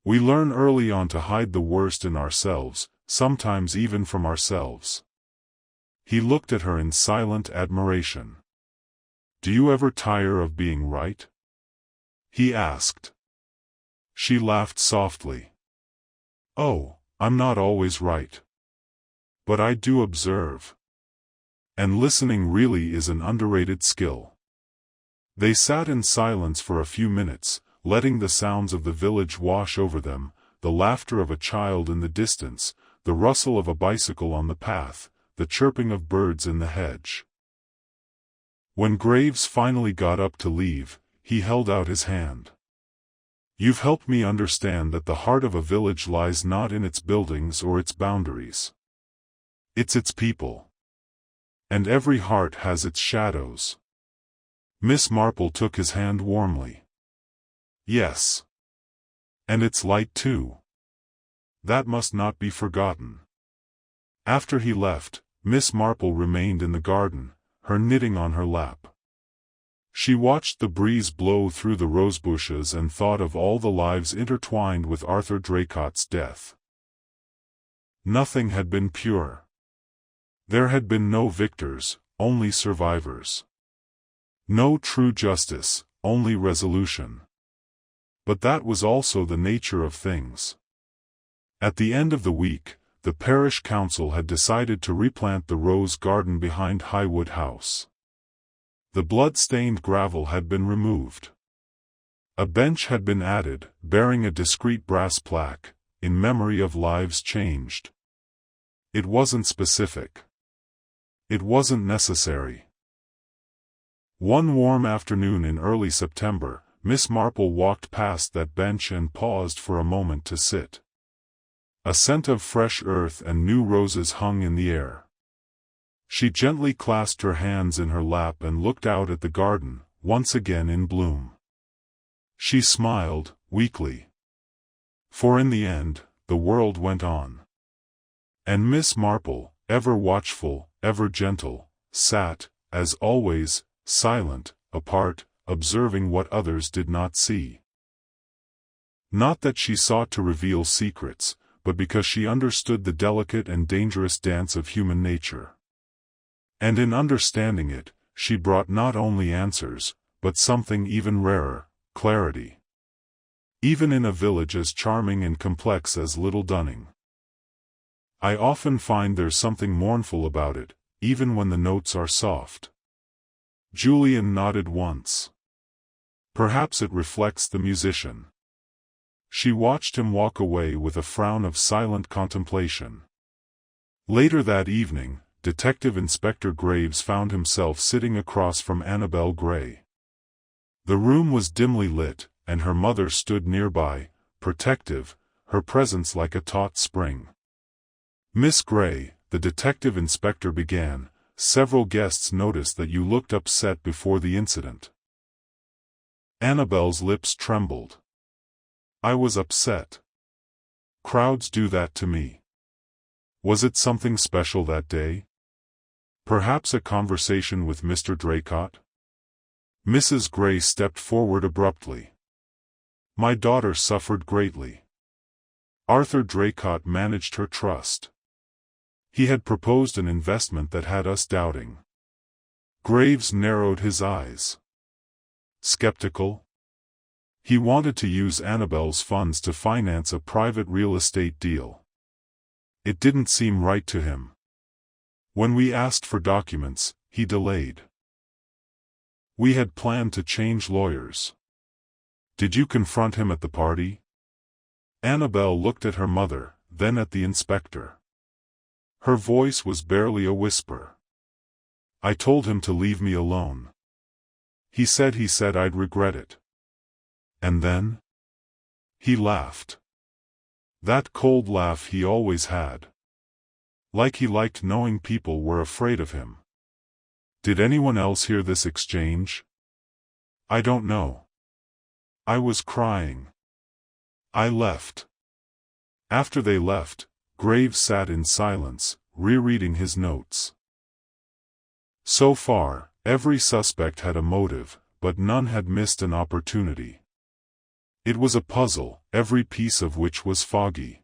We learn early on to hide the worst in ourselves, sometimes even from ourselves." He looked at her in silent admiration. "Do you ever tire of being right?" he asked. She laughed softly. "Oh, I'm not always right. But I do observe. And listening really is an underrated skill." They sat in silence for a few minutes, letting the sounds of the village wash over them, the laughter of a child in the distance, the rustle of a bicycle on the path, the chirping of birds in the hedge. When Graves finally got up to leave, he held out his hand. "You've helped me understand that the heart of a village lies not in its buildings or its boundaries. It's its people. And every heart has its shadows." Miss Marple took his hand warmly. "Yes. And its light too. That must not be forgotten." After he left, Miss Marple remained in the garden, her knitting on her lap. She watched the breeze blow through the rosebushes and thought of all the lives intertwined with Arthur Draycott's death. Nothing had been pure. There had been no victors, only survivors. No true justice, only resolution. But that was also the nature of things. At the end of the week, the parish council had decided to replant the rose garden behind Highwood House. The blood-stained gravel had been removed. A bench had been added, bearing a discreet brass plaque, in memory of lives changed. It wasn't specific. It wasn't necessary. One warm afternoon in early September, Miss Marple walked past that bench and paused for a moment to sit. A scent of fresh earth and new roses hung in the air. She gently clasped her hands in her lap and looked out at the garden, once again in bloom. She smiled, weakly. For in the end, the world went on. And Miss Marple, ever watchful, ever gentle, sat, as always, silent, apart, observing what others did not see. Not that she sought to reveal secrets, but because she understood the delicate and dangerous dance of human nature. And in understanding it, she brought not only answers, but something even rarer, clarity. Even in a village as charming and complex as Little Dunning. I often find there's something mournful about it, even when the notes are soft. Julian nodded once. Perhaps it reflects the musician. She watched him walk away with a frown of silent contemplation. Later that evening, Detective Inspector Graves found himself sitting across from Annabel Gray. The room was dimly lit, and her mother stood nearby, protective, her presence like a taut spring. "Miss Gray," the detective inspector began, "several guests noticed that you looked upset before the incident." Annabel's lips trembled. "I was upset. Crowds do that to me. Was it something special that day? Perhaps a conversation with Mr. Draycott?" Mrs. Gray stepped forward abruptly. "My daughter suffered greatly. Arthur Draycott managed her trust. He had proposed an investment that had us doubting." Graves narrowed his eyes. "Skeptical?" "He wanted to use Annabel's funds to finance a private real estate deal. It didn't seem right to him. When we asked for documents, he delayed. We had planned to change lawyers." "Did you confront him at the party?" Annabel looked at her mother, then at the inspector. Her voice was barely a whisper. "I told him to leave me alone. He said I'd regret it." "And then?" "He laughed. That cold laugh he always had. Like he liked knowing people were afraid of him." "Did anyone else hear this exchange?" "I don't know. I was crying. I left." After they left, Graves sat in silence, rereading his notes. So far, every suspect had a motive, but none had missed an opportunity. It was a puzzle, every piece of which was foggy.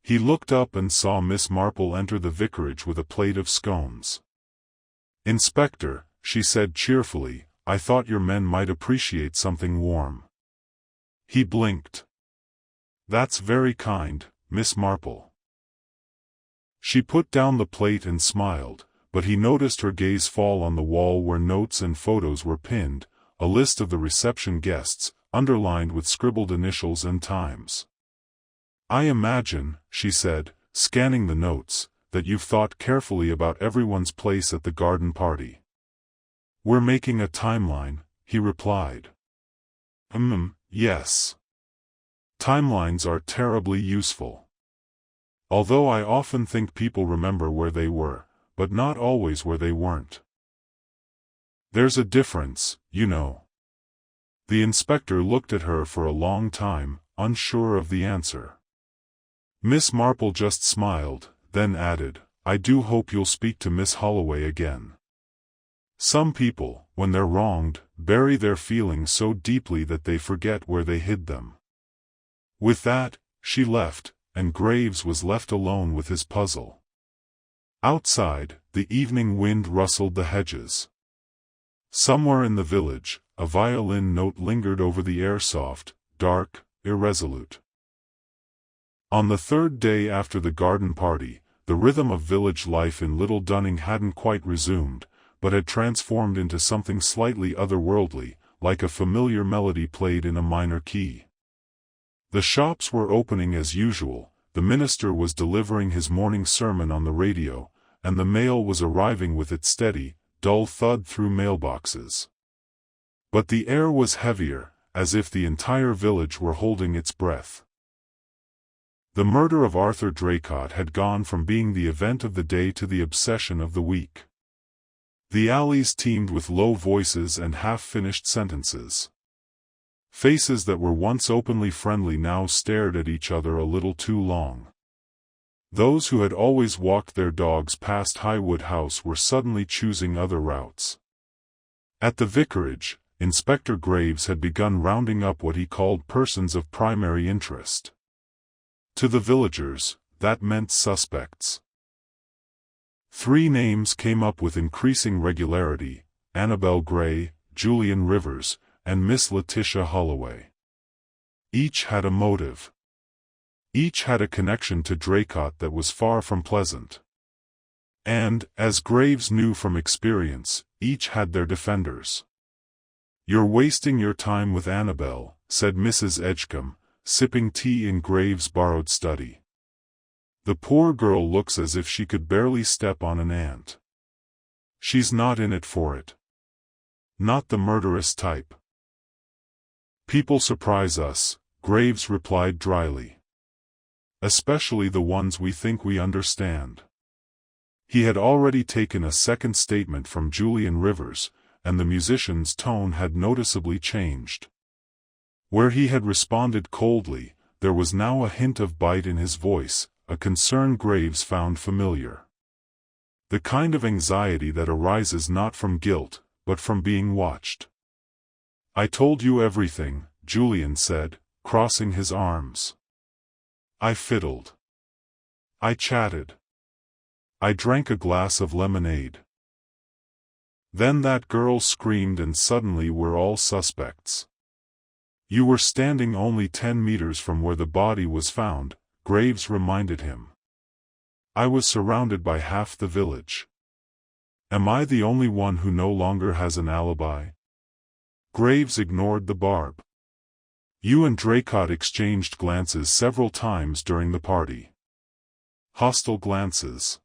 He looked up and saw Miss Marple enter the vicarage with a plate of scones. "Inspector," she said cheerfully, "I thought your men might appreciate something warm." He blinked. "That's very kind, Miss Marple." She put down the plate and smiled, but he noticed her gaze fall on the wall where notes and photos were pinned, a list of the reception guests, underlined with scribbled initials and times. "I imagine," she said, scanning the notes, "that you've thought carefully about everyone's place at the garden party." "We're making a timeline," he replied. Yes. Timelines are terribly useful. Although I often think people remember where they were, but not always where they weren't. There's a difference, you know." The inspector looked at her for a long time, unsure of the answer. Miss Marple just smiled, then added, "I do hope you'll speak to Miss Holloway again. Some people, when they're wronged, bury their feelings so deeply that they forget where they hid them." With that, she left, and Graves was left alone with his puzzle. Outside, the evening wind rustled the hedges. Somewhere in the village, a violin note lingered over the air, soft, dark, irresolute. On the third day after the garden party, the rhythm of village life in Little Dunning hadn't quite resumed, but had transformed into something slightly otherworldly, like a familiar melody played in a minor key. The shops were opening as usual, the minister was delivering his morning sermon on the radio, and the mail was arriving with its steady, dull thud through mailboxes. But the air was heavier, as if the entire village were holding its breath. The murder of Arthur Draycott had gone from being the event of the day to the obsession of the week. The alleys teemed with low voices and half-finished sentences. Faces that were once openly friendly now stared at each other a little too long. Those who had always walked their dogs past Highwood House were suddenly choosing other routes. At the vicarage, Inspector Graves had begun rounding up what he called persons of primary interest. To the villagers, that meant suspects. 3 names came up with increasing regularity: Annabel Gray, Julian Rivers, and Miss Letitia Holloway. Each had a motive. Each had a connection to Draycott that was far from pleasant. And, as Graves knew from experience, each had their defenders. "You're wasting your time with Annabel," said Mrs. Edgecombe, sipping tea in Graves' borrowed study. "The poor girl looks as if she could barely step on an ant. She's not in it for it. Not the murderous type." "People surprise us," Graves replied dryly. "Especially the ones we think we understand." He had already taken a second statement from Julian Rivers, and the musician's tone had noticeably changed. Where he had responded coldly, there was now a hint of bite in his voice, a concern Graves found familiar. The kind of anxiety that arises not from guilt, but from being watched. "I told you everything," Julian said, crossing his arms. "I fiddled. I chatted. I drank a glass of lemonade. Then that girl screamed and suddenly we're all suspects." "You were standing only 10 meters from where the body was found," Graves reminded him. "I was surrounded by half the village. Am I the only one who no longer has an alibi?" Graves ignored the barb. "You and Draycott exchanged glances several times during the party." "Hostile glances?"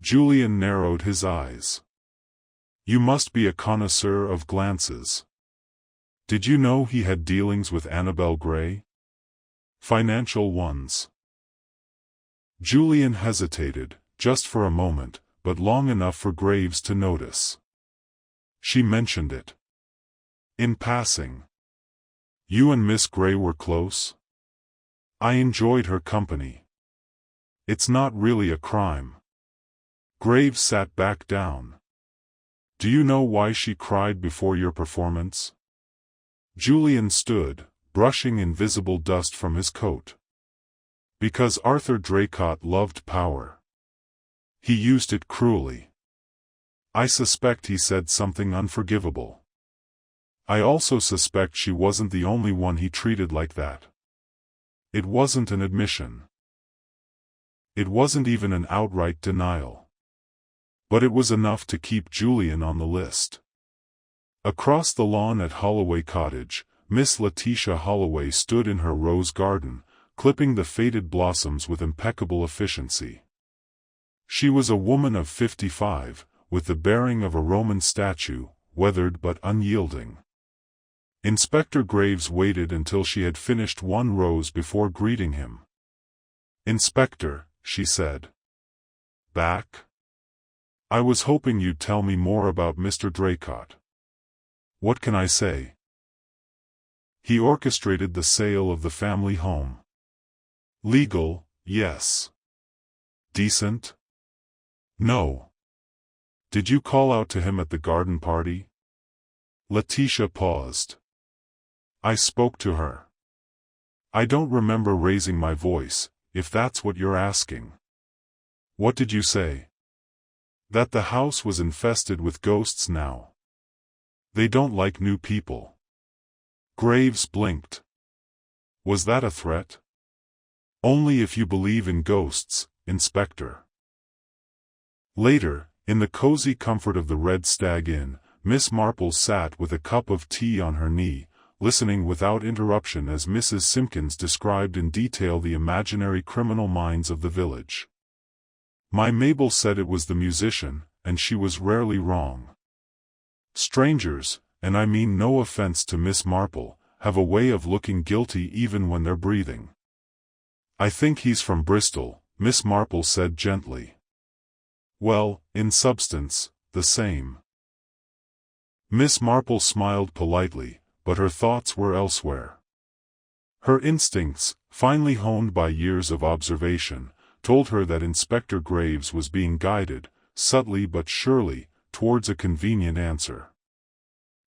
Julian narrowed his eyes. "You must be a connoisseur of glances. Did you know he had dealings with Annabel Gray? Financial ones?" Julian hesitated, just for a moment, but long enough for Graves to notice. "She mentioned it. In passing. You and Miss Gray were close?" "I enjoyed her company. It's not really a crime." Graves sat back down. "Do you know why she cried before your performance?" Julian stood, brushing invisible dust from his coat. "Because Arthur Draycott loved power. He used it cruelly. I suspect he said something unforgivable. I also suspect she wasn't the only one he treated like that. It wasn't an admission. It wasn't even an outright denial. But it was enough to keep Julian on the list." Across the lawn at Holloway Cottage, Miss Letitia Holloway stood in her rose garden, clipping the faded blossoms with impeccable efficiency. She was a woman of 55, with the bearing of a Roman statue, weathered but unyielding. Inspector Graves waited until she had finished one rose before greeting him. "Inspector," she said. "Back? I was hoping you'd tell me more about Mr. Draycott." "What can I say? He orchestrated the sale of the family home. Legal, yes. Decent? No. Did you call out to him at the garden party?" Letitia paused. "I spoke to her. I don't remember raising my voice, if that's what you're asking." "What did you say?" "That the house was infested with ghosts now. They don't like new people." Graves blinked. "Was that a threat?" "Only if you believe in ghosts, Inspector." Later, In the cozy comfort of the Red Stag Inn, Miss Marple sat with a cup of tea on her knee, listening without interruption as Mrs. Simpkins described in detail the imaginary criminal minds of the village. My Mabel said it was the musician, and she was rarely wrong. Strangers, and I mean no offense to Miss Marple, have a way of looking guilty even when they're breathing. I think he's from Bristol, Miss Marple said gently. Well, in substance, the same. Miss Marple smiled politely, but her thoughts were elsewhere. Her instincts, finely honed by years of observation, told her that Inspector Graves was being guided, subtly but surely, towards a convenient answer.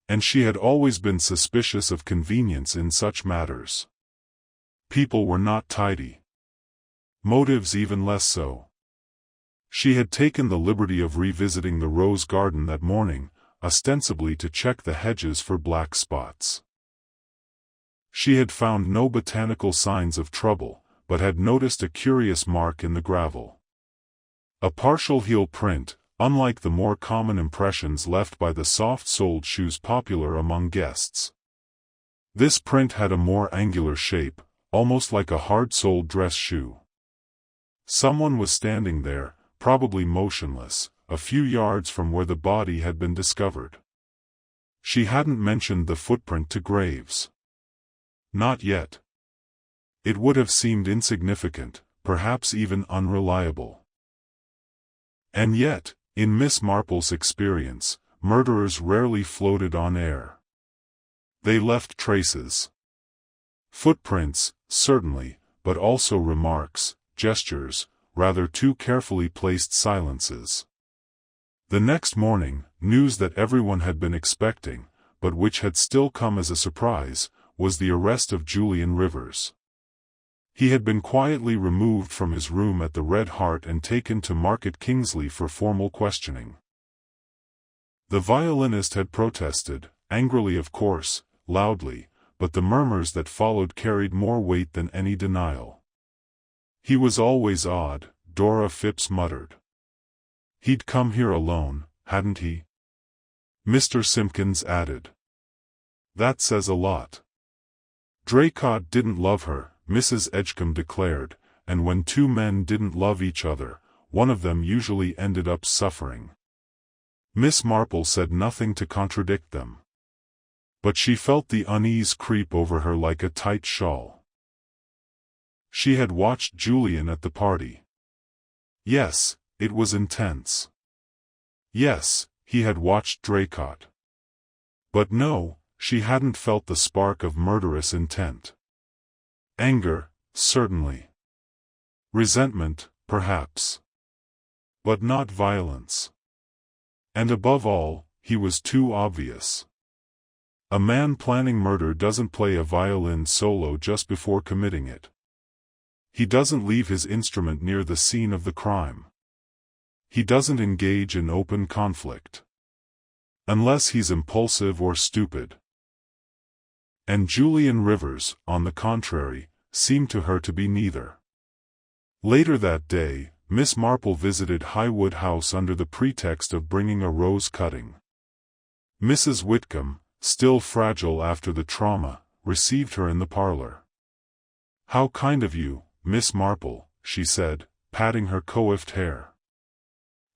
And she had always been suspicious of convenience in such matters. People were not tidy. Motives even less so. She had taken the liberty of revisiting the rose garden that morning, ostensibly to check the hedges for black spots. She had found no botanical signs of trouble, but had noticed a curious mark in the gravel. A partial heel print, unlike the more common impressions left by the soft-soled shoes popular among guests. This print had a more angular shape, almost like a hard-soled dress shoe. Someone was standing there, probably motionless, a few yards from where the body had been discovered. She hadn't mentioned the footprint to Graves. Not yet. It would have seemed insignificant, perhaps even unreliable. And yet, in Miss Marple's experience, murderers rarely floated on air. They left traces. Footprints, certainly, but also remarks, gestures, rather too carefully placed silences. The next morning, news that everyone had been expecting, but which had still come as a surprise, was the arrest of Julian Rivers. He had been quietly removed from his room at the Red Hart and taken to Market Kingsley for formal questioning. The violinist had protested, angrily of course, loudly, but the murmurs that followed carried more weight than any denial. He was always odd, Dora Phipps muttered. He'd come here alone, hadn't he? Mr. Simpkins added. That says a lot. Draycott didn't love her, Mrs. Edgecombe declared, and when two men didn't love each other, one of them usually ended up suffering. Miss Marple said nothing to contradict them. But she felt the unease creep over her like a tight shawl. She had watched Julian at the party. Yes, it was intense. Yes, he had watched Draycott. But no, she hadn't felt the spark of murderous intent. Anger, certainly. Resentment, perhaps. But not violence. And above all, he was too obvious. A man planning murder doesn't play a violin solo just before committing it. He doesn't leave his instrument near the scene of the crime. He doesn't engage in open conflict. Unless he's impulsive or stupid. And Julian Rivers, on the contrary, seemed to her to be neither. Later that day, Miss Marple visited Highwood House under the pretext of bringing a rose cutting. Mrs. Whitcomb, still fragile after the trauma, received her in the parlour. "How kind of you, Miss Marple," she said, patting her coiffed hair.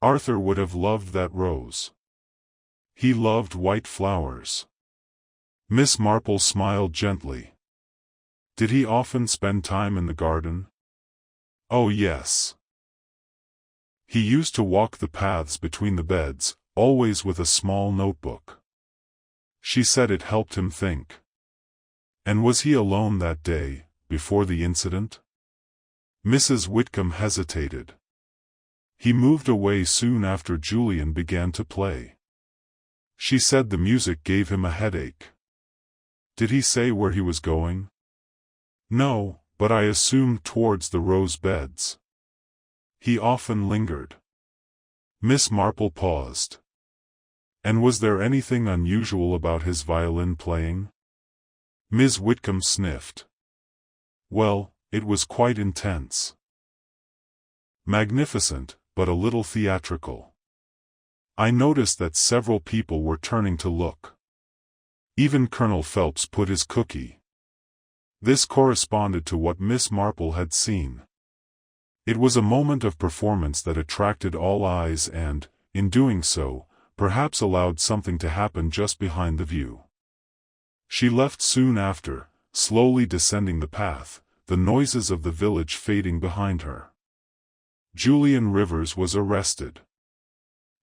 "Arthur would have loved that rose. He loved white flowers." Miss Marple smiled gently. "Did he often spend time in the garden?" "Oh yes. He used to walk the paths between the beds, always with a small notebook." She said it helped him think. "And was he alone that day, before the incident?" Mrs. Whitcomb hesitated. "He moved away soon after Julian began to play. She said the music gave him a headache." "Did he say where he was going?" "No, but I assumed towards the rose beds. He often lingered." Miss Marple paused. "And was there anything unusual about his violin playing?" Ms. Whitcomb sniffed. "Well, it was quite intense. Magnificent, but a little theatrical. I noticed that several people were turning to look. Even Colonel Phelps put his cookie. This corresponded to what Miss Marple had seen. It was a moment of performance that attracted all eyes and, in doing so, perhaps allowed something to happen just behind the view. She left soon after, slowly descending the path, the noises of the village fading behind her. Julian Rivers was arrested.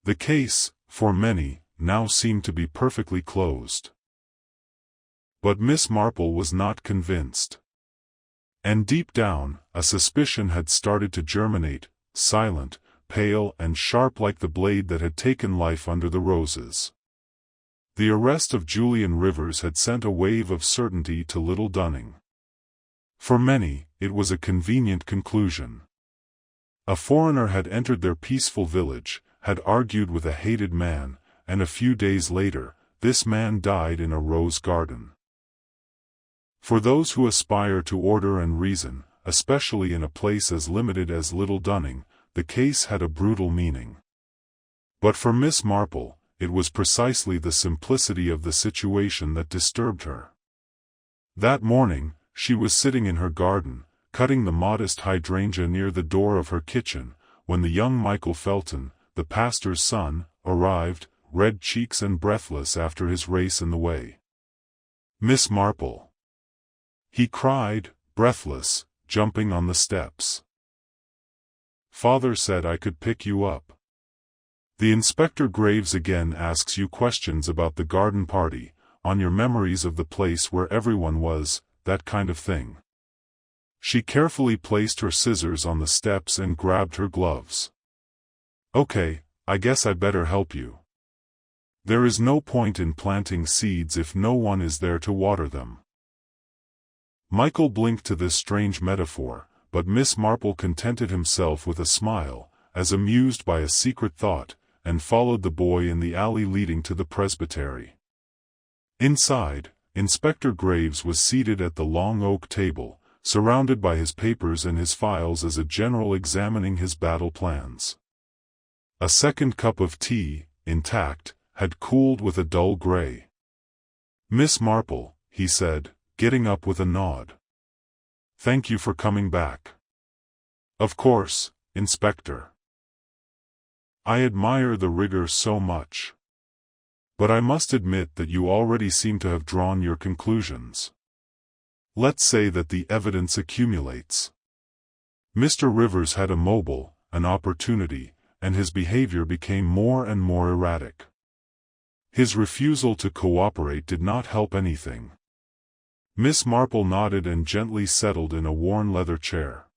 The case, for many, now seemed to be perfectly closed. But Miss Marple was not convinced. And deep down, a suspicion had started to germinate, silent, pale and sharp like the blade that had taken life under the roses. The arrest of Julian Rivers had sent a wave of certainty to Little Dunning. For many, it was a convenient conclusion. A foreigner had entered their peaceful village, had argued with a hated man, and a few days later, this man died in a rose garden. For those who aspire to order and reason, especially in a place as limited as Little Dunning, the case had a brutal meaning. But for Miss Marple, it was precisely the simplicity of the situation that disturbed her. That morning, she was sitting in her garden, cutting the modest hydrangea near the door of her kitchen, when the young Michael Felton, the pastor's son, arrived, red cheeks and breathless after his race in the way. "Miss Marple!" he cried, breathless, jumping on the steps. "Father said I could pick you up. The Inspector Graves again asks you questions about the garden party, on your memories of the place where everyone was, that kind of thing." She carefully placed her scissors on the steps and grabbed her gloves. "Okay, I guess I better help you. There is no point in planting seeds if no one is there to water them." Michael blinked to this strange metaphor, but Miss Marple contented himself with a smile, as amused by a secret thought, and followed the boy in the alley leading to the presbytery. Inside, Inspector Graves was seated at the long oak table, surrounded by his papers and his files as a general examining his battle plans. A second cup of tea, intact, had cooled with a dull gray. "Miss Marple," he said, getting up with a nod. "Thank you for coming back." "Of course, Inspector. I admire the rigor so much. But I must admit that you already seem to have drawn your conclusions. Let's say that the evidence accumulates. Mr. Rivers had a mobile, an opportunity, and his behavior became more and more erratic. His refusal to cooperate did not help anything." Miss Marple nodded and gently settled in a worn leather chair.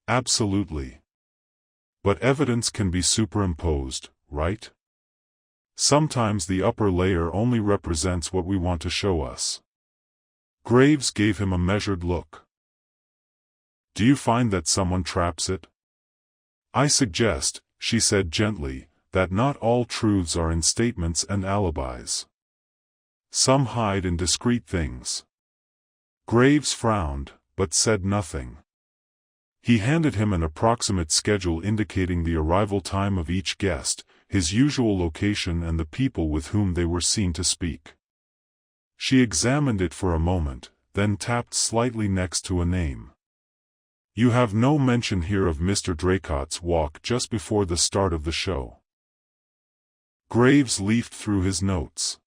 "Absolutely. But evidence can be superimposed, right? Sometimes the upper layer only represents what we want to show us." Graves gave him a measured look. "Do you find that someone traps it?" "I suggest," she said gently, "that not all truths are in statements and alibis. Some hide in discreet things." Graves frowned, but said nothing. He handed him an approximate schedule indicating the arrival time of each guest, his usual location and the people with whom they were seen to speak. She examined it for a moment, then tapped slightly next to a name. "You have no mention here of Mr. Draycott's walk just before the start of the show." Graves leafed through his notes.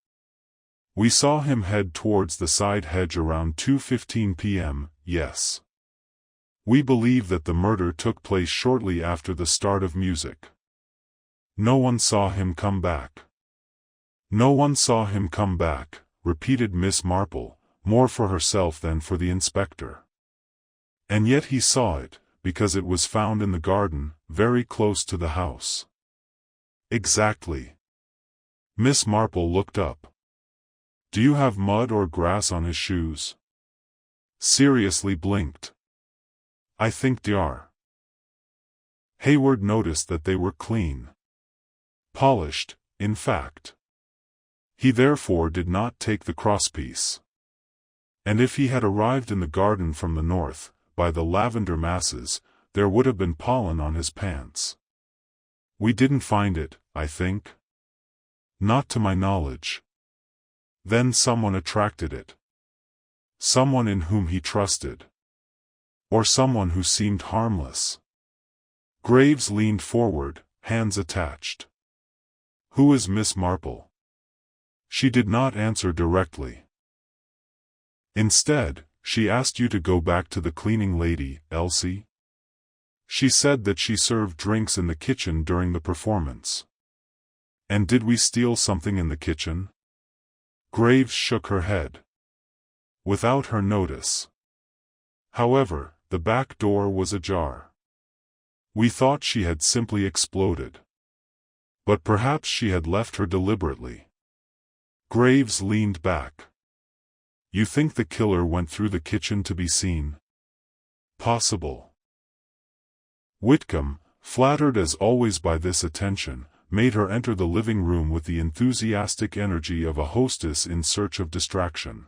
"We saw him head towards the side hedge around 2:15 p.m., yes. We believe that the murder took place shortly after the start of music. No one saw him come back." "No one saw him come back," repeated Miss Marple, more for herself than for the inspector. "And yet he saw it, because it was found in the garden, very close to the house." "Exactly." Miss Marple looked up. "Do you have mud or grass on his shoes?" Seriously blinked. "I think they are." Hayward noticed that they were clean. Polished, in fact. He therefore did not take the crosspiece. And if he had arrived in the garden from the north, by the lavender masses, there would have been pollen on his pants. "We didn't find it," I think. Not to my knowledge. Then someone attracted it. Someone in whom he trusted. Or someone who seemed harmless. Graves leaned forward, hands attached. Who is Miss Marple? She did not answer directly. Instead, she asked you to go back to the cleaning lady, Elsie. She said that she served drinks in the kitchen during the performance. And did we steal something in the kitchen? Graves shook her head. Without her notice. However, the back door was ajar. We thought she had simply exploded. But perhaps she had left her deliberately. Graves leaned back. You think the killer went through the kitchen to be seen? Possible. Whitcomb, flattered as always by this attention, made her enter the living room with the enthusiastic energy of a hostess in search of distraction.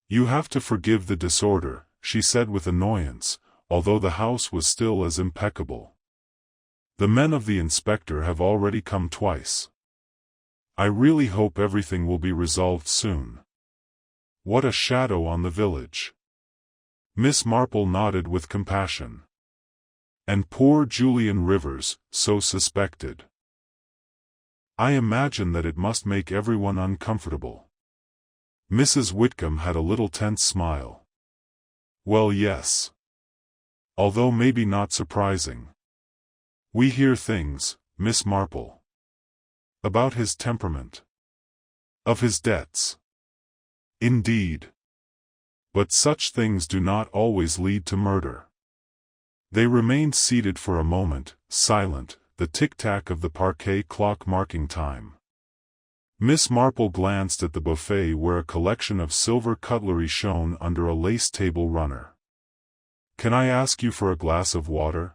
You have to forgive the disorder, she said with annoyance, although the house was still as impeccable. The men of the inspector have already come twice. I really hope everything will be resolved soon. What a shadow on the village. Miss Marple nodded with compassion. And poor Julian Rivers, so suspected. I imagine that it must make everyone uncomfortable. Mrs. Whitcomb had a little tense smile. Well, yes. Although maybe not surprising. We hear things, Miss Marple. About his temperament. Of his debts. Indeed. But such things do not always lead to murder. They remained seated for a moment, silent, the tic-tac of the parquet clock marking time. Miss Marple glanced at the buffet where a collection of silver cutlery shone under a lace table runner. Can I ask you for a glass of water?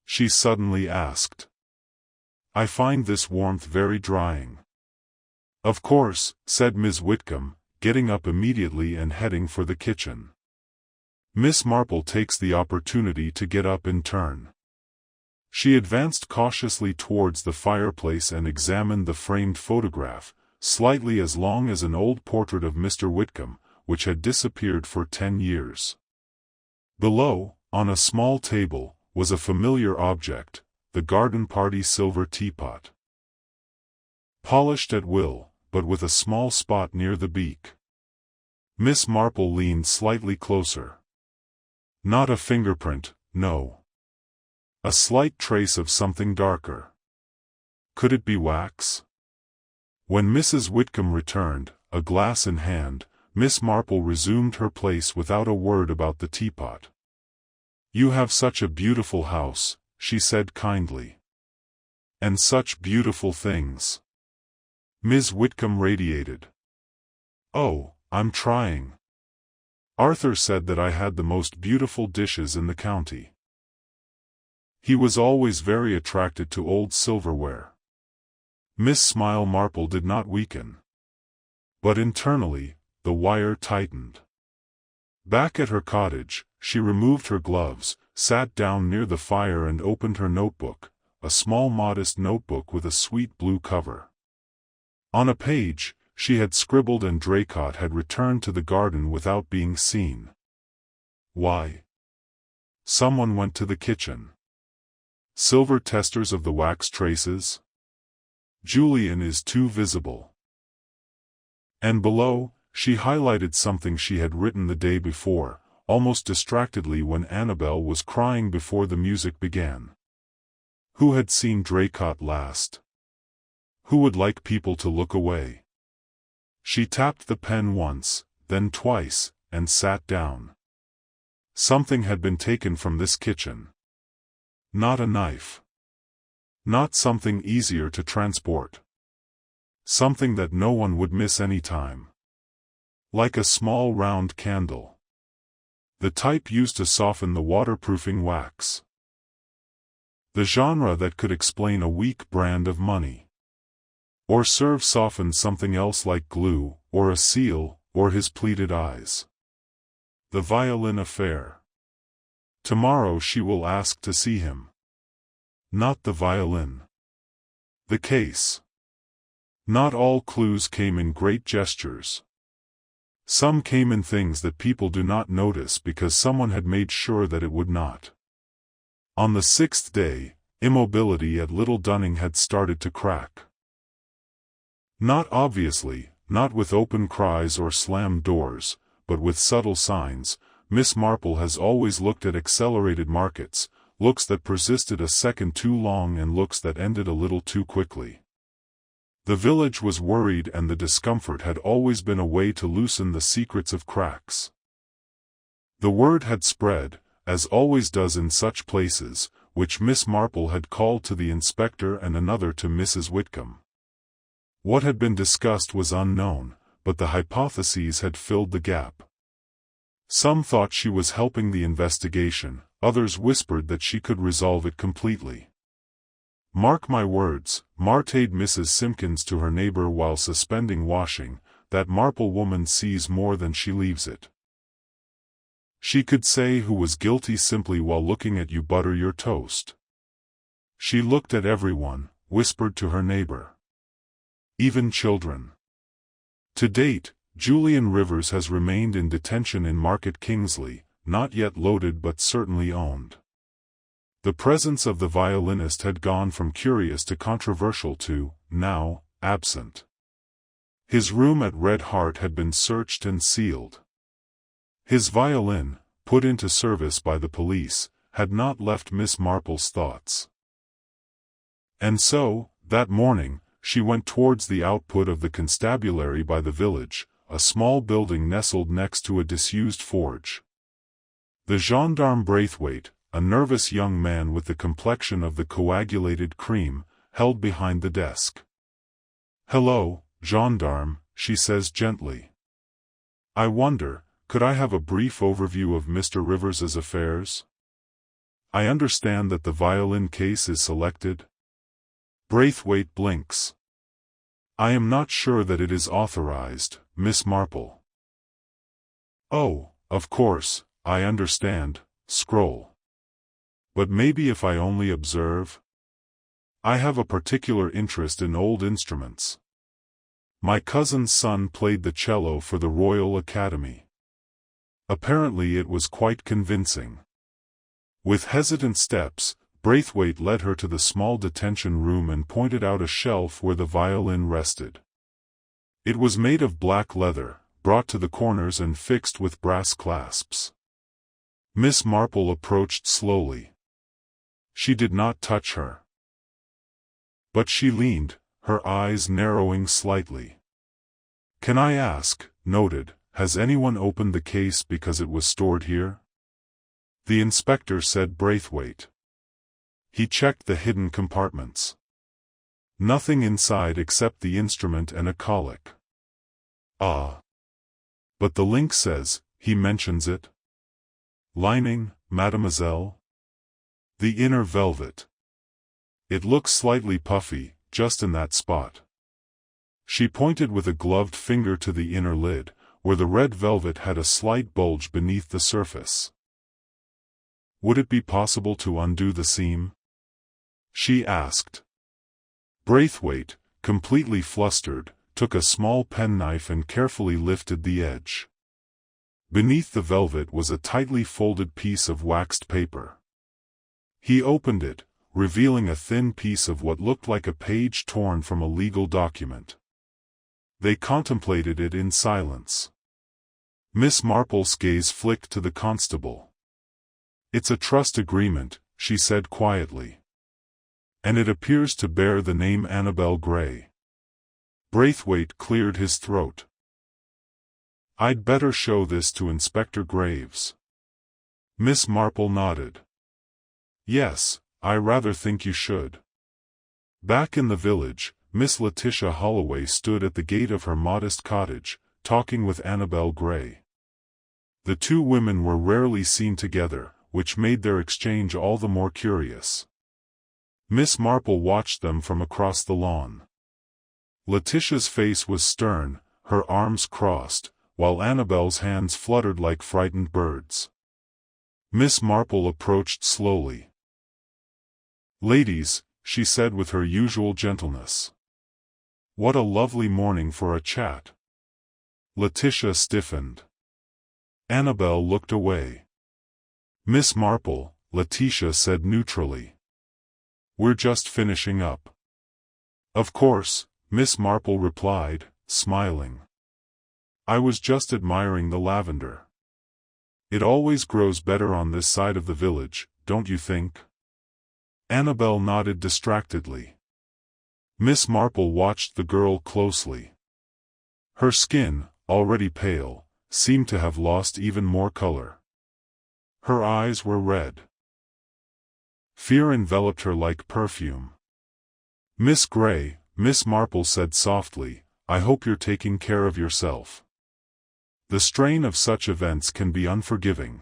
She suddenly asked. I find this warmth very drying. Of course, said Miss Whitcomb, getting up immediately and heading for the kitchen. Miss Marple takes the opportunity to get up in turn. She advanced cautiously towards the fireplace and examined the framed photograph, slightly as long as an old portrait of Mr. Whitcomb, which had disappeared for 10 years. Below, on a small table, was a familiar object, the garden party silver teapot. Polished at will, but with a small spot near the beak. Miss Marple leaned slightly closer. Not a fingerprint, no. A slight trace of something darker. Could it be wax? When Mrs. Whitcomb returned, a glass in hand, Miss Marple resumed her place without a word about the teapot. You have such a beautiful house, she said kindly. And such beautiful things. Miss Whitcomb radiated. Oh, I'm trying. Arthur said that I had the most beautiful dishes in the county. He was always very attracted to old silverware. Miss Smile Marple did not weaken. But internally, the wire tightened. Back at her cottage, she removed her gloves, sat down near the fire and opened her notebook, a small modest notebook with a sweet blue cover. On a page, she had scribbled and Draycott had returned to the garden without being seen. Why? Someone went to the kitchen. Silver testers of the wax traces? Julian is too visible. And below, she highlighted something she had written the day before, almost distractedly when Annabel was crying before the music began. Who had seen Draycott last? Who would like people to look away? She tapped the pen once, then twice, and sat down. Something had been taken from this kitchen. Not a knife. Not something easier to transport. Something that no one would miss any time. Like a small round candle. The type used to soften the waterproofing wax. The genre that could explain a weak brand of money. Or serve soften something else like glue, or a seal, or his pleated eyes. The violin affair. Tomorrow she will ask to see him. Not the violin. The case. Not all clues came in great gestures. Some came in things that people do not notice because someone had made sure that it would not. On the 6th day, immobility at Little Dunning had started to crack. Not obviously, not with open cries or slammed doors, but with subtle signs. Miss Marple has always looked at accelerated markets, looks that persisted a second too long and looks that ended a little too quickly. The village was worried and the discomfort had always been a way to loosen the secrets of cracks. The word had spread, as always does in such places, which Miss Marple had called to the inspector and another to Mrs. Whitcomb. What had been discussed was unknown, but the hypotheses had filled the gap. Some thought she was helping the investigation, others whispered that she could resolve it completely. "Mark my words," martaid Mrs. Simpkins to her neighbor while suspending washing, "that Marple woman sees more than she leaves it. She could say who was guilty simply while looking at you butter your toast." She looked at everyone, whispered to her neighbor. Even children. To date, Julian Rivers has remained in detention in Market Kingsley, not yet loaded but certainly owned. The presence of the violinist had gone from curious to controversial to, now, absent. His room at Red Hart had been searched and sealed. His violin, put into service by the police, had not left Miss Marple's thoughts. And so, that morning, she went towards the output of the constabulary by the village, a small building nestled next to a disused forge. The gendarme Braithwaite, a nervous young man with the complexion of the coagulated cream, held behind the desk. "Hello, gendarme," she says gently. "I wonder, could I have a brief overview of Mr. Rivers's affairs? I understand that the violin case is selected." Braithwaite blinks. "I am not sure that it is authorized, Miss Marple." "Oh, of course, I understand, scroll. But maybe if I only observe? I have a particular interest in old instruments. My cousin's son played the cello for the Royal Academy. Apparently it was quite convincing." With hesitant steps, Braithwaite led her to the small detention room and pointed out a shelf where the violin rested. It was made of black leather, brought to the corners and fixed with brass clasps. Miss Marple approached slowly. She did not touch her. But she leaned, her eyes narrowing slightly. "Can I ask," noted, "has anyone opened the case because it was stored here?" The inspector said Braithwaite. He checked the hidden compartments. Nothing inside except the instrument and a colic. "Ah. But the link says, he mentions it. Lining, mademoiselle? The inner velvet. It looks slightly puffy, just in that spot." She pointed with a gloved finger to the inner lid, where the red velvet had a slight bulge beneath the surface. "Would it be possible to undo the seam?" she asked. Braithwaite, completely flustered, took a small penknife and carefully lifted the edge. Beneath the velvet was a tightly folded piece of waxed paper. He opened it, revealing a thin piece of what looked like a page torn from a legal document. They contemplated it in silence. Miss Marple's gaze flicked to the constable. "It's a trust agreement," she said quietly. "And it appears to bear the name Annabel Gray." Braithwaite cleared his throat. "I'd better show this to Inspector Graves." Miss Marple nodded. "Yes, I rather think you should." Back in the village, Miss Letitia Holloway stood at the gate of her modest cottage, talking with Annabel Gray. The two women were rarely seen together, which made their exchange all the more curious. Miss Marple watched them from across the lawn. Letitia's face was stern, her arms crossed, while Annabel's hands fluttered like frightened birds. Miss Marple approached slowly. "Ladies," she said with her usual gentleness. What a lovely morning for a chat. Letitia stiffened. Annabel looked away. Miss Marple, Letitia said neutrally. We're just finishing up. Of course, Miss Marple replied, smiling. I was just admiring the lavender. It always grows better on this side of the village, don't you think? Annabel nodded distractedly. Miss Marple watched the girl closely. Her skin, already pale, seemed to have lost even more color. Her eyes were red. Fear enveloped her like perfume. Miss Gray, Miss Marple said softly, I hope you're taking care of yourself. The strain of such events can be unforgiving.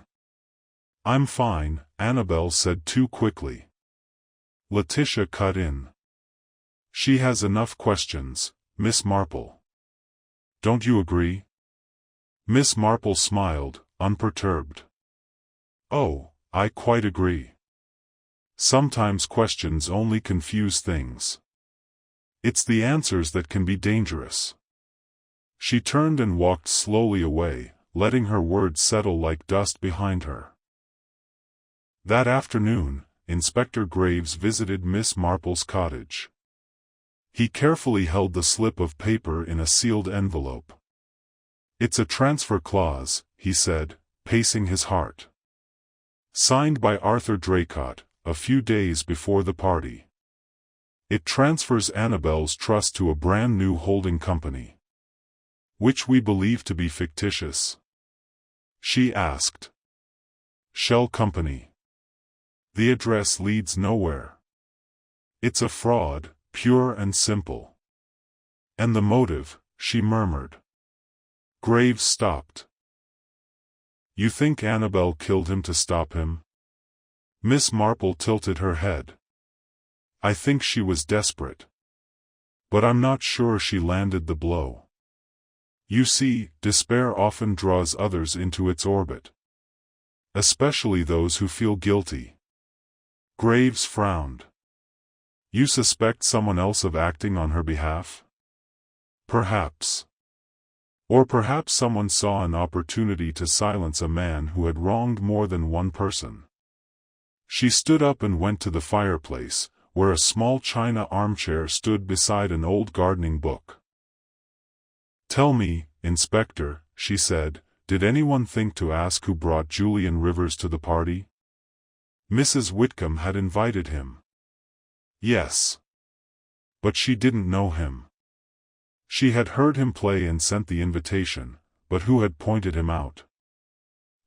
I'm fine, Annabel said too quickly. Letitia cut in. She has enough questions, Miss Marple. Don't you agree? Miss Marple smiled, unperturbed. Oh, I quite agree. Sometimes questions only confuse things. It's the answers that can be dangerous. She turned and walked slowly away, letting her words settle like dust behind her. That afternoon, Inspector Graves visited Miss Marple's cottage. He carefully held the slip of paper in a sealed envelope. It's a transfer clause, he said, pacing his heart. Signed by Arthur Draycott, a few days before the party. It transfers Annabel's trust to a brand new holding company. Which we believe to be fictitious. She asked. Shell Company. The address leads nowhere. It's a fraud, pure and simple. And the motive, she murmured. Graves stopped. You think Annabel killed him to stop him? Miss Marple tilted her head. I think she was desperate. But I'm not sure she landed the blow. You see, despair often draws others into its orbit. Especially those who feel guilty. Graves frowned. You suspect someone else of acting on her behalf? Perhaps. Or perhaps someone saw an opportunity to silence a man who had wronged more than one person. She stood up and went to the fireplace, where a small china armchair stood beside an old gardening book. Tell me, Inspector, she said, did anyone think to ask who brought Julian Rivers to the party? Mrs. Whitcomb had invited him. Yes. But she didn't know him. She had heard him play and sent the invitation, but who had pointed him out?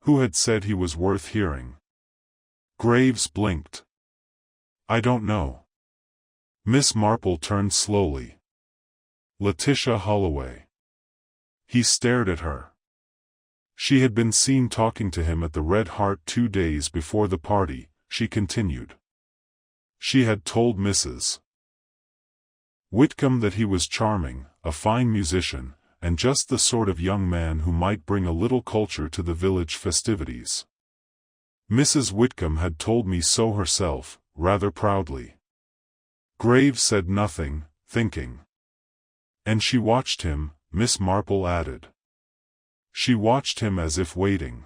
Who had said he was worth hearing? Graves blinked. I don't know. Miss Marple turned slowly. Letitia Holloway. He stared at her. She had been seen talking to him at the Red Hart 2 days before the party, she continued. She had told Mrs. Whitcomb that he was charming, a fine musician, and just the sort of young man who might bring a little culture to the village festivities. Mrs. Whitcomb had told me so herself, rather proudly. Graves said nothing, thinking. And she watched him, Miss Marple added. She watched him as if waiting.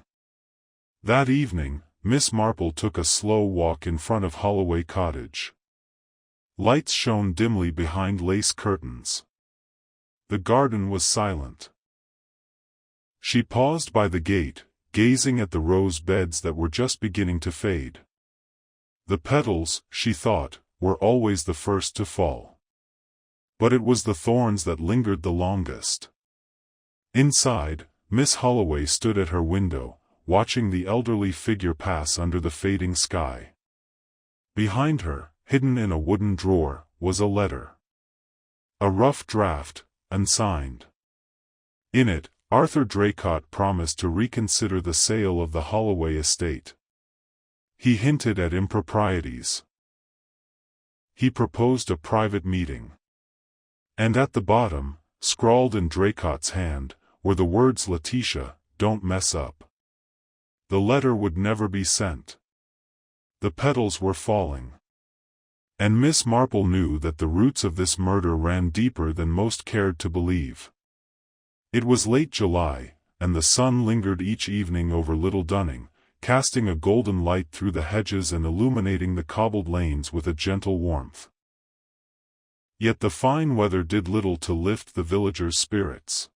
That evening, Miss Marple took a slow walk in front of Holloway Cottage. Lights shone dimly behind lace curtains. The garden was silent. She paused by the gate, gazing at the rose beds that were just beginning to fade. The petals, she thought, were always the first to fall. But it was the thorns that lingered the longest. Inside, Miss Holloway stood at her window, watching the elderly figure pass under the fading sky. Behind her, hidden in a wooden drawer, was a letter. A rough draft, unsigned. In it, Arthur Draycott promised to reconsider the sale of the Holloway estate. He hinted at improprieties. He proposed a private meeting. And at the bottom, scrawled in Draycott's hand, were the words Letitia, don't mess up. The letter would never be sent. The petals were falling. And Miss Marple knew that the roots of this murder ran deeper than most cared to believe. It was late July, and the sun lingered each evening over Little Dunning, casting a golden light through the hedges and illuminating the cobbled lanes with a gentle warmth. Yet the fine weather did little to lift the villagers' spirits.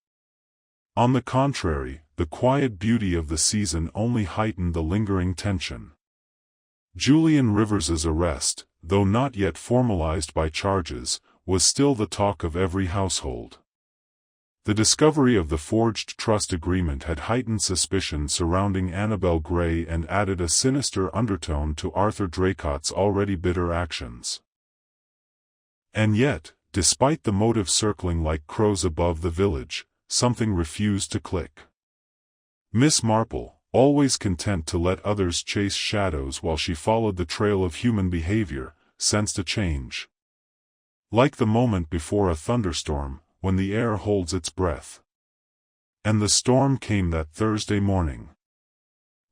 On the contrary, the quiet beauty of the season only heightened the lingering tension. Julian Rivers's arrest, though not yet formalized by charges, was still the talk of every household. The discovery of the forged trust agreement had heightened suspicion surrounding Annabel Gray and added a sinister undertone to Arthur Draycott's already bitter actions. And yet, despite the motive circling like crows above the village, something refused to click. Miss Marple, always content to let others chase shadows while she followed the trail of human behavior, sensed a change. Like the moment before a thunderstorm, when the air holds its breath. And the storm came that Thursday morning.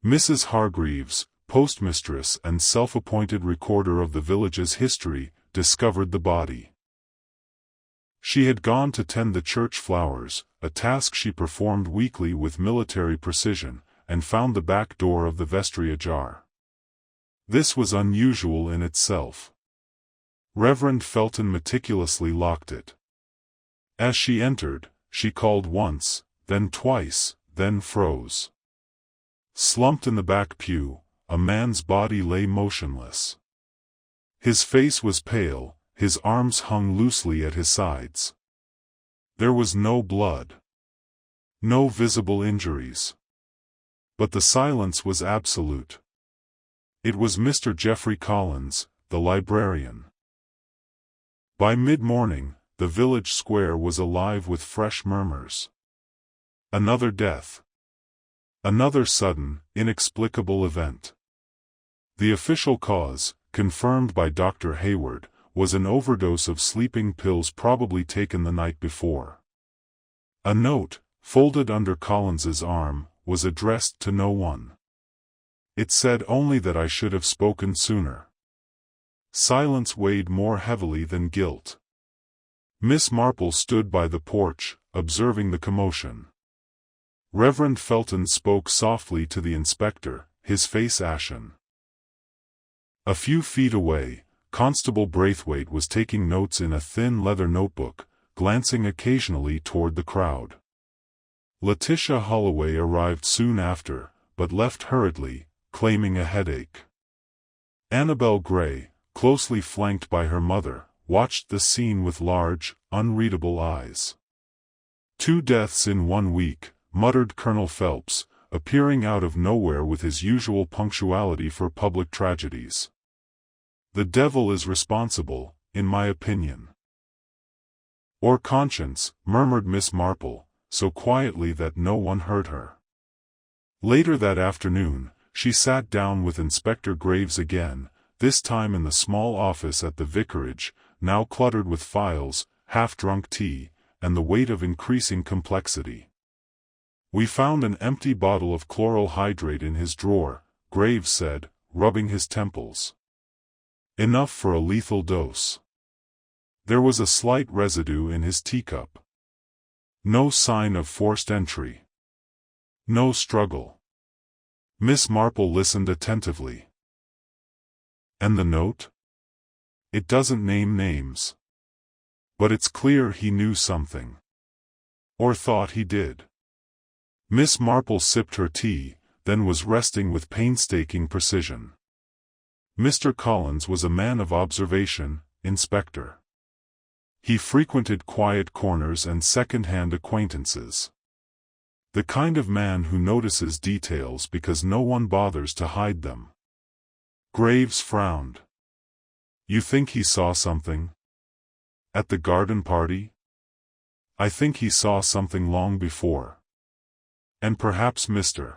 Mrs. Hargreaves, postmistress and self-appointed recorder of the village's history, discovered the body. She had gone to tend the church flowers, a task she performed weekly with military precision, and found the back door of the vestry ajar. This was unusual in itself. Reverend Felton meticulously locked it. As she entered, she called once, then twice, then froze. Slumped in the back pew, a man's body lay motionless. His face was pale, his arms hung loosely at his sides. There was no blood. No visible injuries. But the silence was absolute. It was Mr. Geoffrey Collins, the librarian. By mid-morning, the village square was alive with fresh murmurs. Another death. Another sudden, inexplicable event. The official cause, confirmed by Dr. Hayward, was an overdose of sleeping pills probably taken the night before. A note, folded under Collins's arm, was addressed to no one. It said only that I should have spoken sooner. Silence weighed more heavily than guilt. Miss Marple stood by the porch, observing the commotion. Reverend Felton spoke softly to the inspector, his face ashen. A few feet away, Constable Braithwaite was taking notes in a thin leather notebook, glancing occasionally toward the crowd. Letitia Holloway arrived soon after, but left hurriedly, claiming a headache. Annabel Gray, closely flanked by her mother, watched the scene with large, unreadable eyes. 2 deaths in 1 week, muttered Colonel Phelps, appearing out of nowhere with his usual punctuality for public tragedies. The devil is responsible, in my opinion. Or conscience, murmured Miss Marple, so quietly that no one heard her. Later that afternoon, she sat down with Inspector Graves again, this time in the small office at the vicarage, now cluttered with files, half-drunk tea, and the weight of increasing complexity. We found an empty bottle of chloral hydrate in his drawer, Graves said, rubbing his temples. Enough for a lethal dose. There was a slight residue in his teacup. No sign of forced entry. No struggle. Miss Marple listened attentively. And the note? It doesn't name names. But it's clear he knew something. Or thought he did. Miss Marple sipped her tea, then was resting with painstaking precision. Mr. Collins was a man of observation, Inspector. He frequented quiet corners and second-hand acquaintances. The kind of man who notices details because no one bothers to hide them. Graves frowned. You think he saw something? At the garden party? I think he saw something long before. And perhaps Mr.